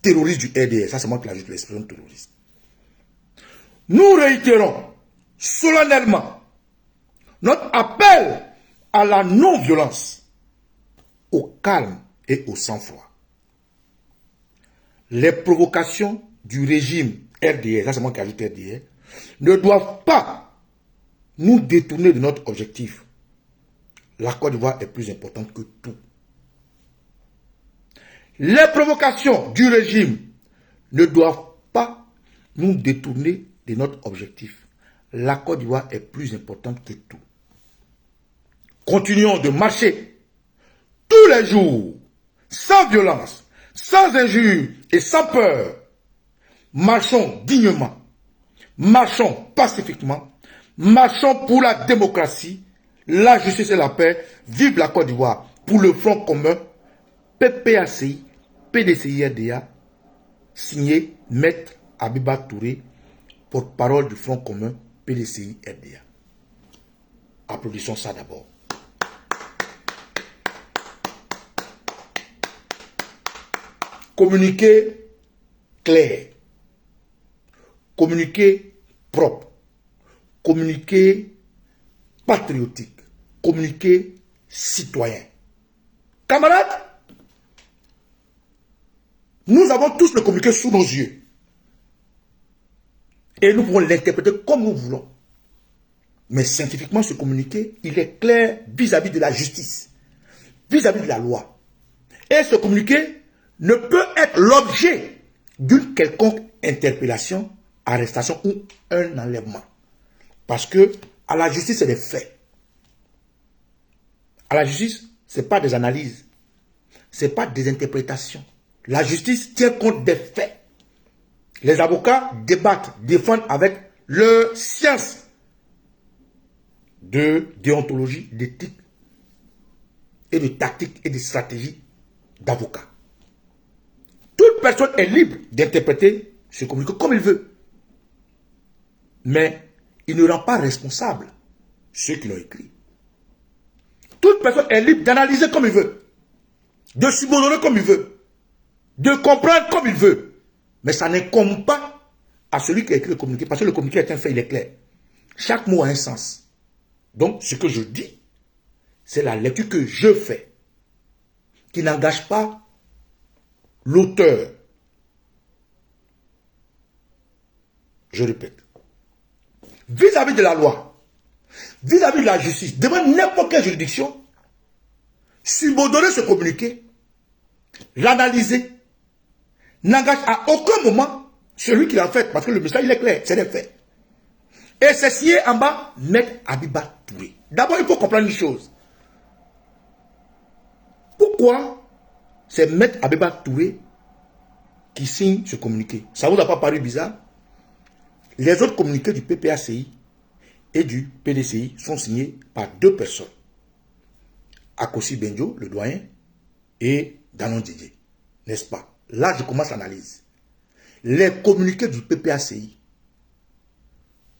terroriste du RDR. Ça, c'est moi qui l'ajoute, l'expression terroriste. Nous réitérons solennellement notre appel à la non-violence, au calme et au sang-froid. Les provocations du régime RDR, ça c'est moi qui ajoute RDR, ne doivent pas nous détourner de notre objectif. La Côte d'Ivoire est plus importante que tout. Les provocations du régime ne doivent pas nous détourner de notre objectif. La Côte d'Ivoire est plus importante que tout. Continuons de marcher tous les jours, sans violence, sans injure et sans peur. Marchons dignement, marchons pacifiquement, marchons pour la démocratie, la justice et la paix. Vive la Côte d'Ivoire. Pour le Front commun, PPACI, PDCI-RDA, signé Maître Abiba Touré, porte-parole du Front commun, PDCI-RDA. Applaudissons ça d'abord. Communiquer clair, communiquer propre, communiquer patriotique, communiquer citoyen. Camarades, nous avons tous le communiqué sous nos yeux. Et nous pouvons l'interpréter comme nous voulons. Mais scientifiquement, ce communiqué, il est clair vis-à-vis de la justice, vis-à-vis de la loi. Et ce communiqué ne peut être l'objet d'une quelconque interpellation, arrestation ou un enlèvement. Parce que à la justice, c'est des faits. À la justice, ce n'est pas des analyses. Ce n'est pas des interprétations. La justice tient compte des faits. Les avocats débattent, défendent avec leur science de déontologie, d'éthique et de tactiques et de stratégies d'avocats. Toute personne est libre d'interpréter ce communiqué comme il veut. Mais il ne rend pas responsable ceux qui l'ont écrit. Toute personne est libre d'analyser comme il veut, de subordonner comme il veut, de comprendre comme il veut. Mais ça n'incombe pas à celui qui a écrit le communiqué, parce que le communiqué est un fait, il est clair. Chaque mot a un sens. Donc, ce que je dis, c'est la lecture que je fais, qui n'engage pas l'auteur. Je répète. Vis-à-vis de la loi, vis-à-vis de la justice, devant n'importe quelle juridiction, subordonner ce communiqué, l'analyser, n'engage à aucun moment celui qui l'a fait, parce que le message il est clair, c'est des faits. Et c'est signé en bas, Maître Abiba Touré. D'abord, il faut comprendre une chose. Pourquoi c'est Maître Abiba Touré qui signe ce communiqué? Ça ne vous a pas paru bizarre? Les autres communiqués du PPACI et du PDCI sont signés par deux personnes. Akossi Benjo, le doyen, et Danon Didier. N'est-ce pas? Là, je commence l'analyse. Les communiqués du PPACI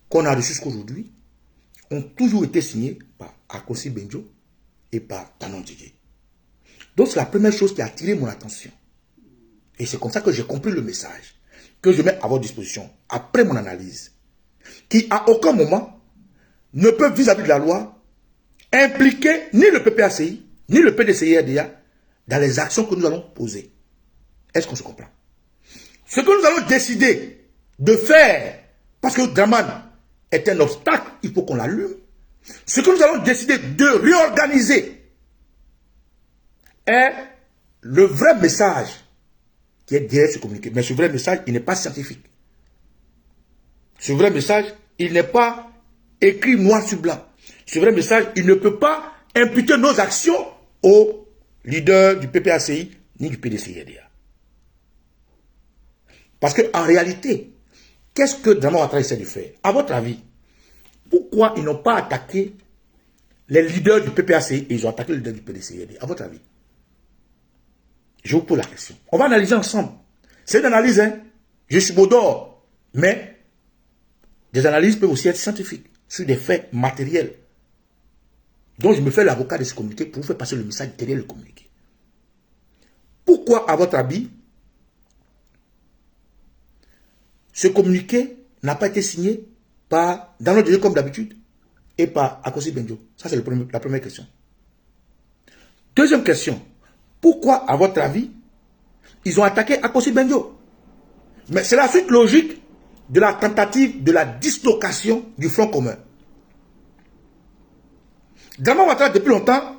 qu'on a reçus jusqu'aujourd'hui ont toujours été signés par Akossi Benjo et par Danon Didier. Donc, c'est la première chose qui a attiré mon attention. Et c'est comme ça que j'ai compris le message que je mets à votre disposition après mon analyse, qui à aucun moment ne peut vis-à-vis de la loi impliquer ni le PPACI, ni le PDCI-RDA dans les actions que nous allons poser. Est-ce qu'on se comprend? Ce que nous allons décider de faire, parce que Draman est un obstacle, il faut qu'on l'allume. Ce que nous allons décider de réorganiser est le vrai message qui est derrière ce communiqué. Mais ce vrai message, il n'est pas scientifique. Ce vrai message, il n'est pas écrit noir sur blanc. Ce vrai message, il ne peut pas imputer nos actions aux leaders du PPACI ni du PDCI-RDA. Parce qu'en réalité, qu'est-ce que Draman Ouattara essaie de faire? À votre avis, pourquoi ils n'ont pas attaqué les leaders du PPACI et ils ont attaqué les leaders du PDCI-RDA? À votre avis? Je vous pose la question. On va analyser ensemble. C'est une analyse, hein. Je suis Baudor. Mais des analyses peuvent aussi être scientifiques, sur des faits matériels. Donc je me fais l'avocat de ce communiqué pour vous faire passer le message derrière le communiqué. Pourquoi, à votre avis, ce communiqué n'a pas été signé par Danon Didier comme d'habitude et par Akossi Benjo? Ça, c'est la première question. Deuxième question. Pourquoi, à votre avis, ils ont attaqué Akossi Benjo? Mais c'est la suite logique de la tentative de la dislocation du Front commun. Draman Ouattara, depuis longtemps,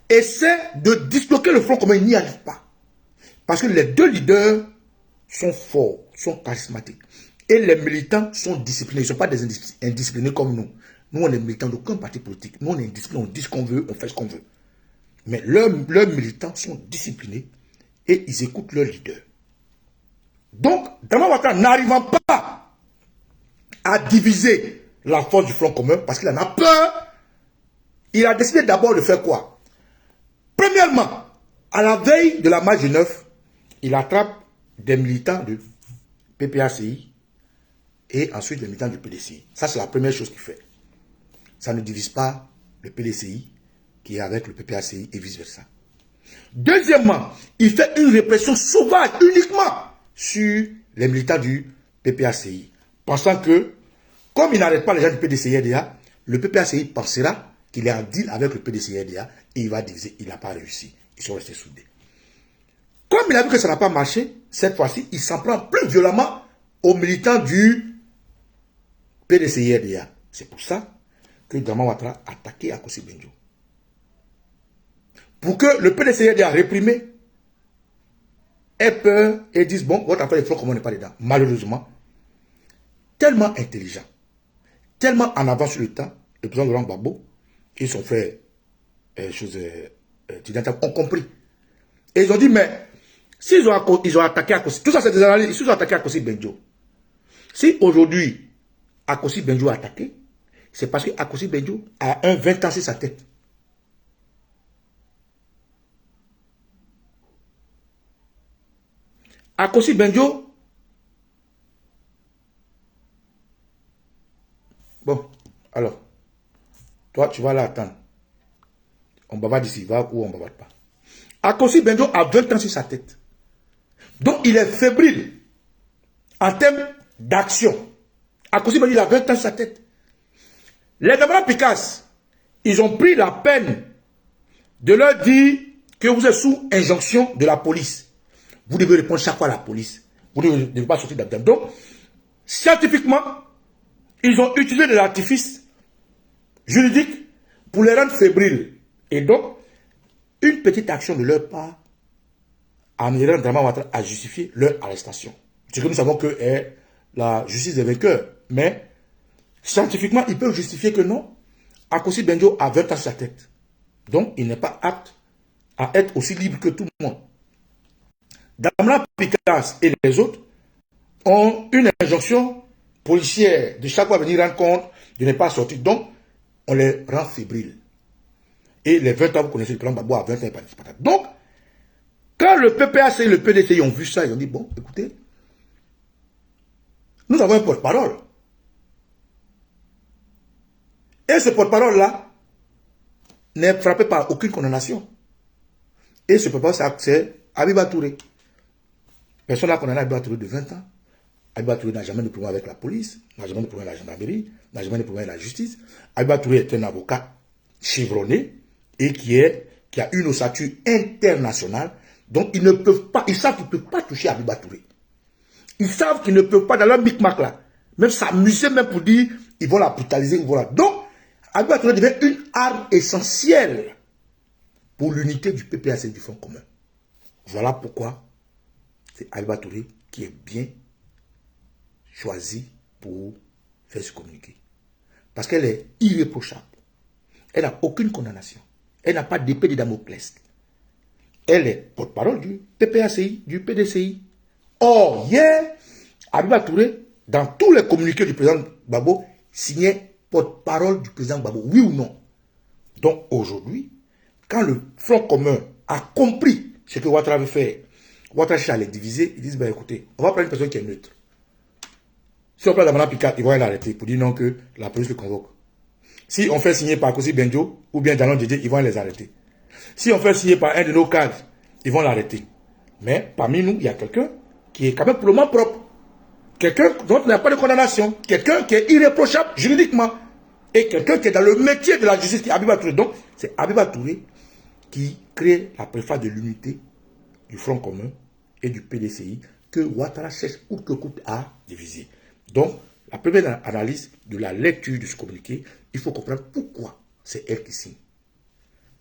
essaie de disloquer le Front commun. Il n'y arrive pas. Parce que les deux leaders sont forts, sont charismatiques. Et les militants sont disciplinés. Ils ne sont pas des indisciplinés comme nous. Nous, on est militants d'aucun parti politique. Nous, on est indisciplinés. On dit ce qu'on veut, on fait ce qu'on veut. Mais leurs militants sont disciplinés et ils écoutent leurs leaders. Donc, Draman Ouattara, n'arrivant pas à diviser la force du Front commun, parce qu'il en a peur, il a décidé d'abord de faire quoi? Premièrement, à la veille de la marche du 9, il attrape des militants du PPACI et ensuite les militants du PDCI. Ça, c'est la première chose qu'il fait. Ça ne divise pas le PDCI qui est avec le PPACI et vice-versa. Deuxièmement, il fait une répression sauvage uniquement sur les militants du PPACI, pensant que, comme il n'arrête pas les gens du PDCI-RDA, le PPACI pensera qu'il est en deal avec le PDCI-RDA et il va diviser. Il n'a pas réussi. Ils sont restés soudés. Comme il a vu que ça n'a pas marché, cette fois-ci, il s'en prend plus violemment aux militants du PDCI-RDA. C'est pour ça que Draman Ouattara a attaqué Akossi Benjo. Pour que le PDCI-RDA réprimé ait peur et dise, bon, votre affaire de Front commun n'est pas dedans. Malheureusement, tellement intelligent, tellement en avance sur le temps, le président Laurent Gbagbo et son frère ont compris. Et ils ont dit, mais s'ils ont attaqué Akossi, tout ça c'est des analyses, s'ils ont attaqué Akossi Benjo, si aujourd'hui Akossi Benjo a attaqué, c'est parce que Akossi Benjo a un 20 ans sur sa tête. Akossi Benjo, bon, alors, toi, tu vas là attendre. On bavarde d'ici, va ou on ne bavarde pas. Akossi Benjo a 20 ans sur sa tête. Donc, il est fébrile en termes d'action. Akossi Benjo, il a 20 ans sur sa tête. Les Damara Picasse, ils ont pris la peine de leur dire que vous êtes sous injonction de la police. Vous devez répondre chaque fois à la police. Vous ne devez pas sortir d'abord. Donc, scientifiquement, ils ont utilisé des artifices juridiques pour les rendre fébriles. Et donc, une petite action de leur part amènerait Dramane Ouattara à justifier leur arrestation. Ce que nous savons que est la justice des vainqueurs. Mais, scientifiquement, ils peuvent justifier que non. Akossi Benjo a 20 ans sur sa tête. Donc, il n'est pas apte à être aussi libre que tout le monde. Damara Picasse et les autres ont une injonction policière de chaque fois venir rendre compte de ne pas sortir. Donc, on les rend fébriles. Et les 20 ans, vous connaissez le plan Gbagbo à 20 ans, il n'y a pas de patate. Donc, quand le PPAC et le PDCI ont vu ça, ils ont dit, bon, écoutez, nous avons un porte-parole. Et ce porte-parole-là n'est frappé par aucune condamnation. Et ce porte-parole, c'est Habiba Touré. Personne n'a condamné Habiba Touré de 20 ans. Habiba Touré n'a jamais de problème avec la police, n'a jamais de problème avec la gendarmerie, n'a jamais de problème avec la justice. Habiba Touré est un avocat chevronné et qui a une ossature internationale. Donc, ils ne peuvent pas, ils savent qu'ils ne peuvent pas toucher Habiba Touré. Ils savent qu'ils ne peuvent pas, dans leur micmac là, même s'amuser même pour dire, ils vont la brutaliser, ils vont la... Donc, Habiba Touré devient une arme essentielle pour l'unité du PPAC du Front commun. Voilà pourquoi c'est Habiba Touré qui est bien choisi pour faire ce communiqué. Parce qu'elle est irréprochable. Elle n'a aucune condamnation. Elle n'a pas d'épée de Damoclès. Elle est porte-parole du PPACI, du PDCI. Or, hier, Habiba Touré, dans tous les communiqués du président Gbagbo, signait porte-parole du président Gbagbo, oui ou non. Donc aujourd'hui, quand le Front commun a compris ce que Ouattara veut faire, Ouattara cherche à les diviser, ils disent, ben écoutez, on va prendre une personne qui est neutre. Si on prend Damara Picasse, ils vont l'arrêter pour dire non que la police le convoque. Si on fait signer par Akossi Benjo ou bien Jalon Djedje, ils vont les arrêter. Si on fait signer par un de nos cadres, ils vont l'arrêter. Mais parmi nous, il y a quelqu'un qui est quand même pour le moment propre. Quelqu'un dont il n'y a pas de condamnation. Quelqu'un qui est irréprochable juridiquement. Et quelqu'un qui est dans le métier de la justice, qui est Habiba Touré. Donc, c'est Habiba Touré qui crée la préface de l'unité du Front commun et du PDCI que Ouattara cherche coûte que coûte à diviser. Donc, la première analyse de la lecture de ce communiqué, il faut comprendre pourquoi c'est elle qui signe.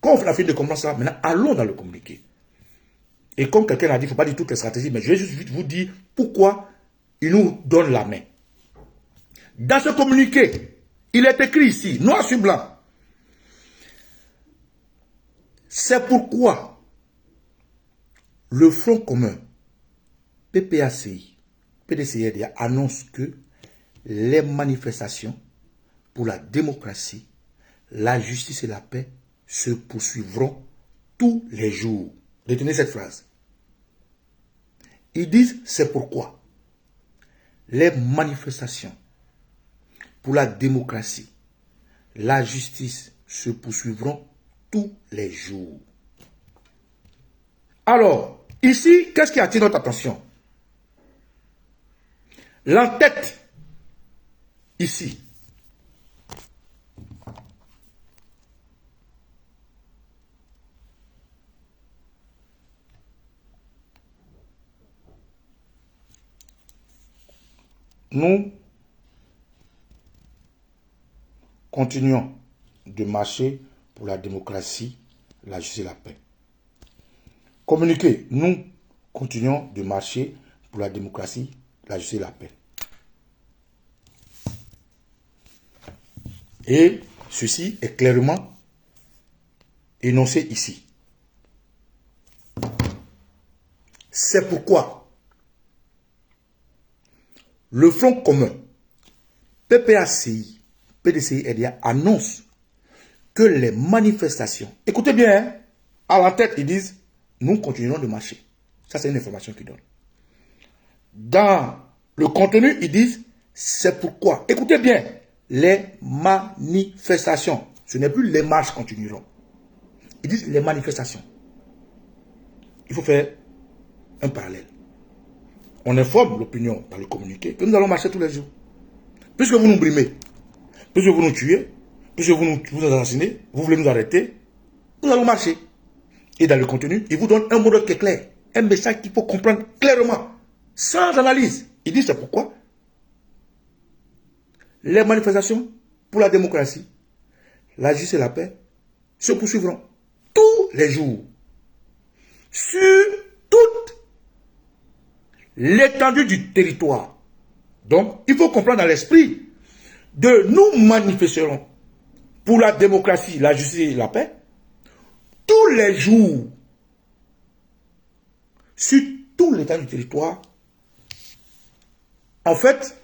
Quand on a fini de comprendre ça, maintenant, allons dans le communiqué. Et comme quelqu'un a dit, il ne faut pas dire toutes les stratégies, mais je vais juste vous dire pourquoi il nous donne la main. Dans ce communiqué, il est écrit ici, noir sur blanc. C'est pourquoi le Front commun, PPACI, PDCI annonce que les manifestations pour la démocratie, la justice et la paix se poursuivront tous les jours. Retenez cette phrase. Ils disent, c'est pourquoi les manifestations pour la démocratie, la justice se poursuivront tous les jours. Alors, ici, qu'est-ce qui attire notre attention? L'entête, ici, nous continuons de marcher pour la démocratie, la justice et la paix. Communiqué, nous continuons de marcher pour la démocratie, la justice et la paix. Et ceci est clairement énoncé ici. C'est pourquoi le Front commun, PPACI, PDCI, RDA annonce que les manifestations, écoutez bien, hein, à l'entête, ils disent, nous continuerons de marcher. Ça, c'est une information qu'ils donnent. Dans le contenu, ils disent, c'est pourquoi. Écoutez bien, les manifestations. Ce n'est plus les marches continueront. Ils disent les manifestations. Il faut faire un parallèle. On informe l'opinion dans le communiqué que nous allons marcher tous les jours. Puisque vous nous brimez, puisque vous nous tuez, puisque vous nous assassinez, vous voulez nous arrêter, nous allons marcher. Et dans le contenu, il vous donne un mot qui est clair, un message qu'il faut comprendre clairement, sans analyse. Il dit c'est pourquoi les manifestations pour la démocratie, la justice et la paix se poursuivront tous les jours sur toute l'étendue du territoire. Donc, il faut comprendre dans l'esprit de nous manifesterons pour la démocratie, la justice et la paix tous les jours sur tout l'étendue du territoire. En fait,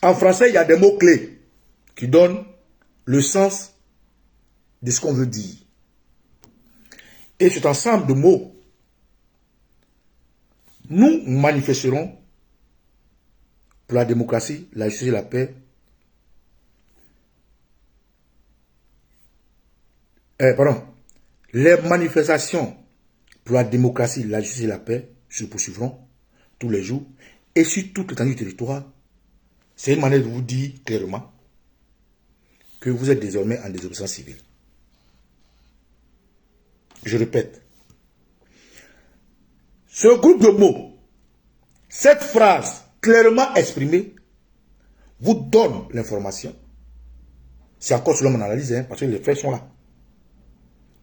en français, il y a des mots-clés qui donnent le sens de ce qu'on veut dire. Et cet ensemble de mots, nous manifesterons pour la démocratie, la justice et la paix. Les manifestations pour la démocratie, la justice et la paix se poursuivront tous les jours et sur toute l'étendue du territoire. C'est une manière de vous dire clairement que vous êtes désormais en désobéissance civile. Je répète. Ce groupe de mots, cette phrase clairement exprimée, vous donne l'information. C'est encore selon mon analyse, parce que les faits sont là.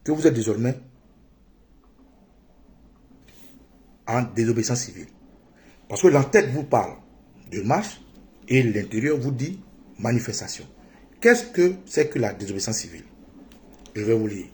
Que vous êtes désormais en désobéissance civile. Parce que l'entête vous parle de marche et l'intérieur vous dit manifestation. Qu'est-ce que c'est que la désobéissance civile? Je vais vous lire.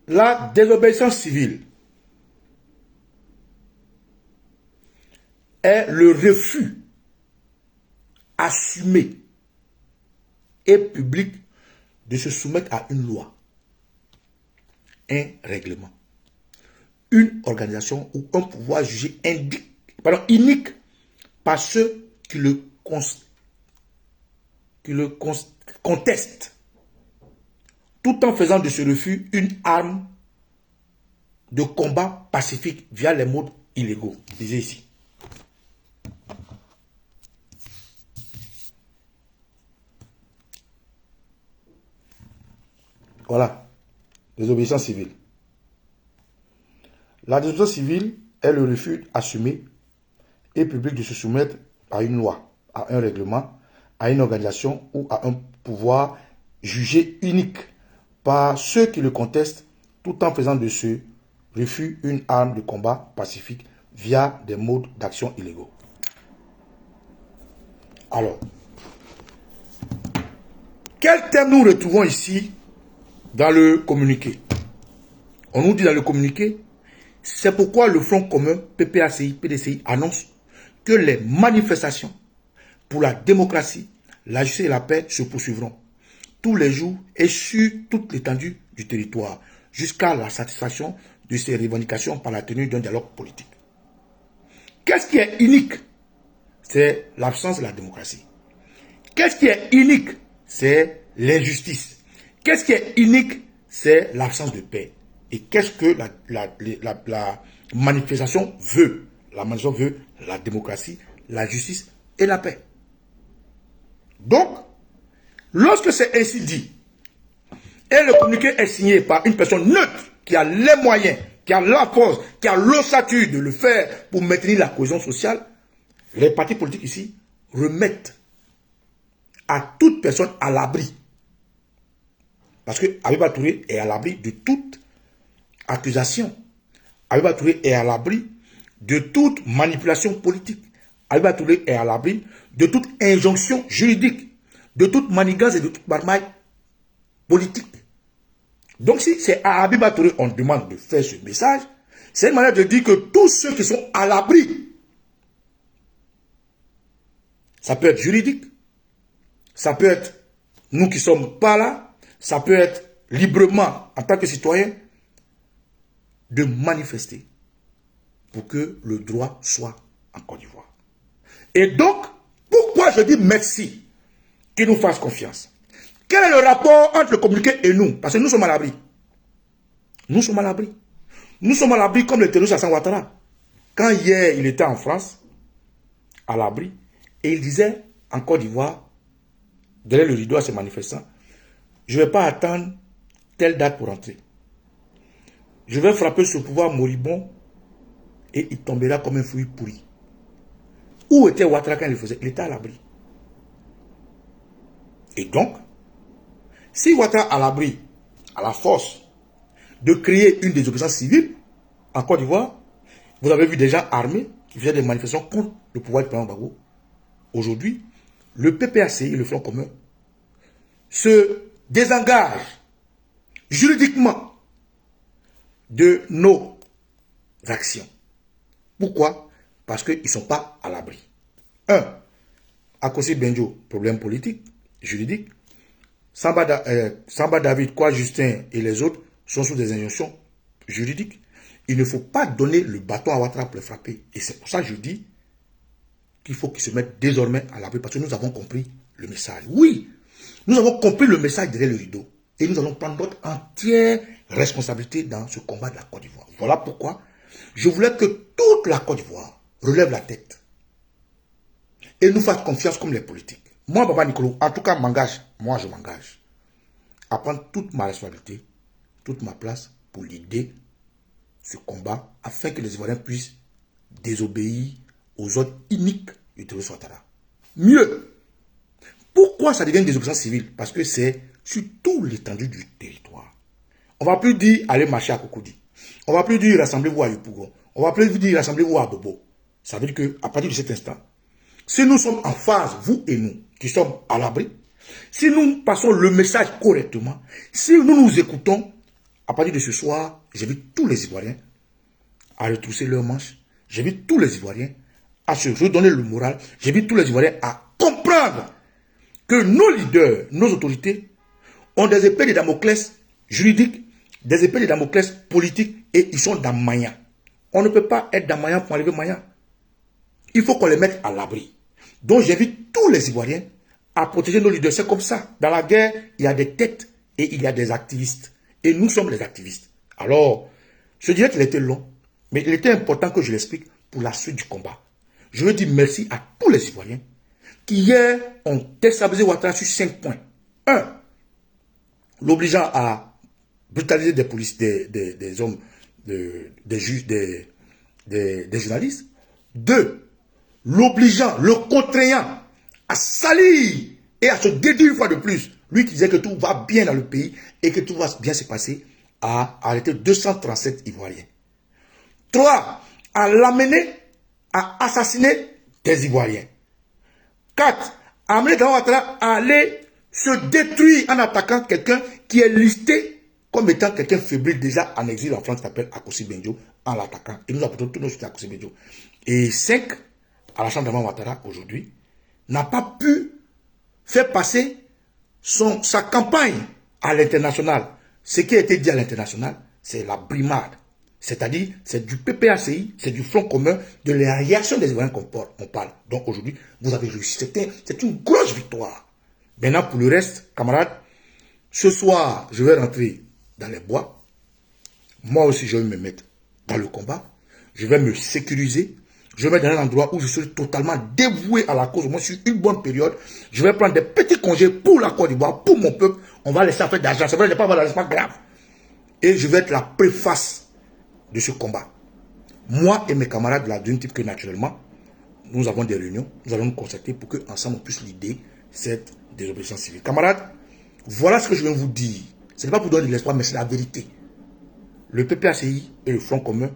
La désobéissance civile est le refus assumé et public de se soumettre à une loi, un règlement, une organisation ou un pouvoir jugé unique par ceux qui le contestent, tout en faisant de ce refus une arme de combat pacifique via les modes illégaux. Lisez ici. Voilà. Désobéissance civile. La désobéissance civile est le refus assumé et public de se soumettre à une loi, à un règlement, à une organisation ou à un pouvoir jugé unique par ceux qui le contestent, tout en faisant de ce refus une arme de combat pacifique via des modes d'action illégaux. Alors, quel thème nous retrouvons ici dans le communiqué? On nous dit dans le communiqué, c'est pourquoi le Front commun PPACI, PDCI annonce que les manifestations pour la démocratie, la justice et la paix se poursuivront tous les jours et sur toute l'étendue du territoire, jusqu'à la satisfaction de ces revendications par la tenue d'un dialogue politique. Qu'est-ce qui est unique? C'est l'absence de la démocratie. Qu'est-ce qui est unique? C'est l'injustice. Qu'est-ce qui est unique? C'est l'absence de paix. Et qu'est-ce que la manifestation veut? La manifestation veut la démocratie, la justice et la paix. Donc, lorsque c'est ainsi dit, et le communiqué est signé par une personne neutre qui a les moyens, qui a la force, qui a l'ossature de le faire pour maintenir la cohésion sociale, les partis politiques ici remettent à toute personne à l'abri. Parce que Abiba Touré est à l'abri de toute accusation. Abiba Touré est à l'abri de toute manipulation politique. Abiba Touré est à l'abri de toute injonction juridique. de toute manigance et de toute marmaille politique. Donc si c'est à Habiba Touré on demande de faire ce message, c'est une manière de dire que tous ceux qui sont à l'abri, ça peut être juridique, ça peut être nous qui ne sommes pas là, ça peut être librement, en tant que citoyen, de manifester pour que le droit soit en Côte d'Ivoire. Et donc, pourquoi je dis merci qu'ils nous fassent confiance? Quel est le rapport entre le communiqué et nous? Parce que nous sommes à l'abri. Nous sommes à l'abri. Nous sommes à l'abri comme le terroriste Hassan Ouattara. Quand hier, il était en France, à l'abri, et il disait en Côte d'Ivoire, derrière le rideau à ses manifestants, je ne vais pas attendre telle date pour entrer. Je vais frapper ce pouvoir moribond et il tombera comme un fruit pourri. Où était Ouattara quand il le faisait? Il était à l'abri. Et donc, si Ouattara à l'abri, à la force, de créer une désobéissance civile en Côte d'Ivoire, vous avez vu des gens armés qui faisaient des manifestations contre le pouvoir du président Gbagbo. Aujourd'hui, le PPACI et le Front commun se désengagent juridiquement de nos actions. Pourquoi? Parce qu'ils ne sont pas à l'abri. Un, Akossi Benjo, problème politique, juridique. Samba David, Kwa Justin et les autres sont sous des injonctions juridiques. Il ne faut pas donner le bâton à Ouattara pour le frapper. Et c'est pour ça que je dis qu'il faut qu'ils se mettent désormais à l'abri parce que nous avons compris le message. Oui, nous avons compris le message derrière le rideau. Et nous allons prendre notre entière responsabilité dans ce combat de la Côte d'Ivoire. Voilà pourquoi je voulais que toute la Côte d'Ivoire relève la tête et nous fasse confiance comme les politiques. Moi, Baba Nicolo, en tout cas, moi je m'engage à prendre toute ma responsabilité, toute ma place pour l'idée ce combat afin que les Ivoiriens puissent désobéir aux ordres uniques du terroriste Ouattara. Mieux, pourquoi ça devient une désobéissance civile? Parce que c'est sur tout l'étendue du territoire. On ne va plus dire allez marcher à Cocody. On ne va plus dire rassemblez-vous à Yopougon. On ne va plus dire rassemblez-vous à Bobo. Ça veut dire qu'à partir de cet instant, si nous sommes en phase, vous et nous, qui sommes à l'abri, si nous passons le message correctement, si nous nous écoutons, à partir de ce soir, j'invite tous les Ivoiriens à retrousser leurs manches. J'invite tous les Ivoiriens à se redonner le moral. J'invite tous les Ivoiriens à comprendre que nos leaders, nos autorités, ont des épées de Damoclès juridiques, des épées de Damoclès politiques et ils sont dans Maya. On ne peut pas être dans Maya pour enlever Maya. Il faut qu'on les mette à l'abri. Donc j'invite tous les Ivoiriens à protéger nos leaders. C'est comme ça. Dans la guerre, il y a des têtes et il y a des activistes. Et nous sommes les activistes. Alors, je dirais qu'il était long, mais il était important que je l'explique pour la suite du combat. Je veux dire merci à tous les Ivoiriens qui hier ont déstabilisé Ouattara sur 5 points. 1. L'obligeant à brutaliser des policiers, des hommes, des juges, des journalistes. 2. L'obligeant, le contraignant à salir et à se déduire une fois de plus. Lui qui disait que tout va bien dans le pays et que tout va bien se passer, à arrêter 237 Ivoiriens. 3. À l'amener à assassiner des Ivoiriens. 4. À amener Ouattara à aller se détruire en attaquant quelqu'un qui est listé comme étant quelqu'un fébrile déjà en exil en France qui s'appelle Akossi Benjo en l'attaquant. Et nous apportons tous nos soutiens à Akossi Benjo. Et 5. À la chambre d'Amman Ouattara aujourd'hui n'a pas pu faire passer sa campagne à l'international. Ce qui a été dit à l'international, c'est la brimade. C'est-à-dire, c'est du PPACI, c'est du Front commun, de la réaction des Ivoiriens qu'on parle. Donc aujourd'hui, vous avez réussi. C'est une grosse victoire. Maintenant, pour le reste, camarades, ce soir, je vais rentrer dans les bois. Moi aussi, je vais me mettre dans le combat. Je vais me sécuriser. Je vais dans un endroit où je serai totalement dévoué à la cause, au moins sur une bonne période. Je vais prendre des petits congés pour la Côte d'Ivoire, pour mon peuple. On va laisser faire d'argent. C'est vrai, je ne vais pas avoir d'argent, c'est pas grave. Et je vais être la préface de ce combat. Moi et mes camarades de la Dream Team, que naturellement, nous avons des réunions, nous allons nous concerter pour qu'ensemble on puisse l'idée cette désobéissance civile. Camarades, voilà ce que je viens vous dire. Ce n'est pas pour donner de l'espoir, mais c'est la vérité. Le PPACI et le Front commun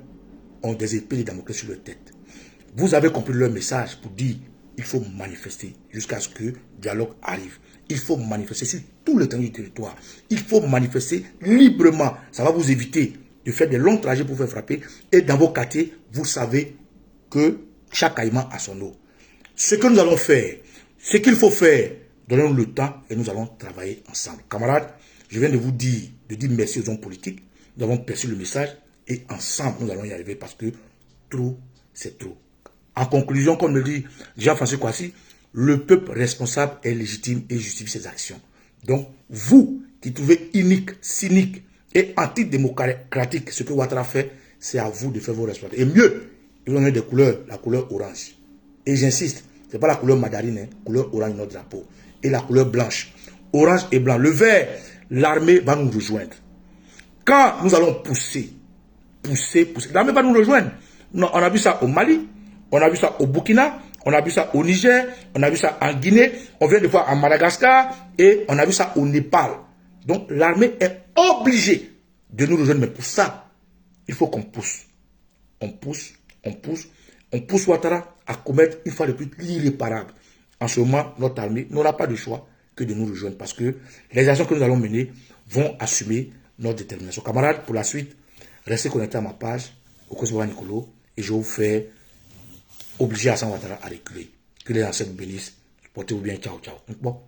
ont des épées de Damoclès sur leur tête. Vous avez compris leur message pour dire il faut manifester jusqu'à ce que le dialogue arrive. Il faut manifester sur tout le territoire. Il faut manifester librement. Ça va vous éviter de faire des longs trajets pour faire frapper. Et dans vos quartiers, vous savez que chaque caïman a son eau. Ce que nous allons faire, ce qu'il faut faire, donnez-nous le temps et nous allons travailler ensemble. Camarades, je viens de vous dire merci aux hommes politiques. Nous avons perçu le message et ensemble, nous allons y arriver parce que trop, c'est trop. En conclusion, comme le dit Jean-François Kouassi, le peuple responsable est légitime et justifie ses actions. Donc, vous qui trouvez unique, cynique et antidémocratique ce que Ouattara fait, c'est à vous de faire vos responsabilités. Et mieux, ils ont des couleurs, la couleur orange. Et j'insiste, ce n'est pas la couleur mandarine, hein, couleur orange notre drapeau. Et la couleur blanche. Orange et blanc. Le vert, l'armée va nous rejoindre. Quand nous allons pousser, l'armée va nous rejoindre. On a vu ça au Mali, on a vu ça au Burkina, on a vu ça au Niger, on a vu ça en Guinée, on vient de voir en Madagascar et on a vu ça au Népal. Donc l'armée est obligée de nous rejoindre. Mais pour ça, il faut qu'on pousse. On pousse Ouattara à commettre une fois de plus l'irréparable. En ce moment, notre armée n'aura pas de choix que de nous rejoindre parce que les actions que nous allons mener vont assumer notre détermination. Camarades, pour la suite, restez connectés à ma page, au Kosova Nicolo, et je vous fais obliger Hassan Ouattara à reculer. Que les ancêtres vous bénissent. Portez-vous bien. Ciao, ciao. Bon.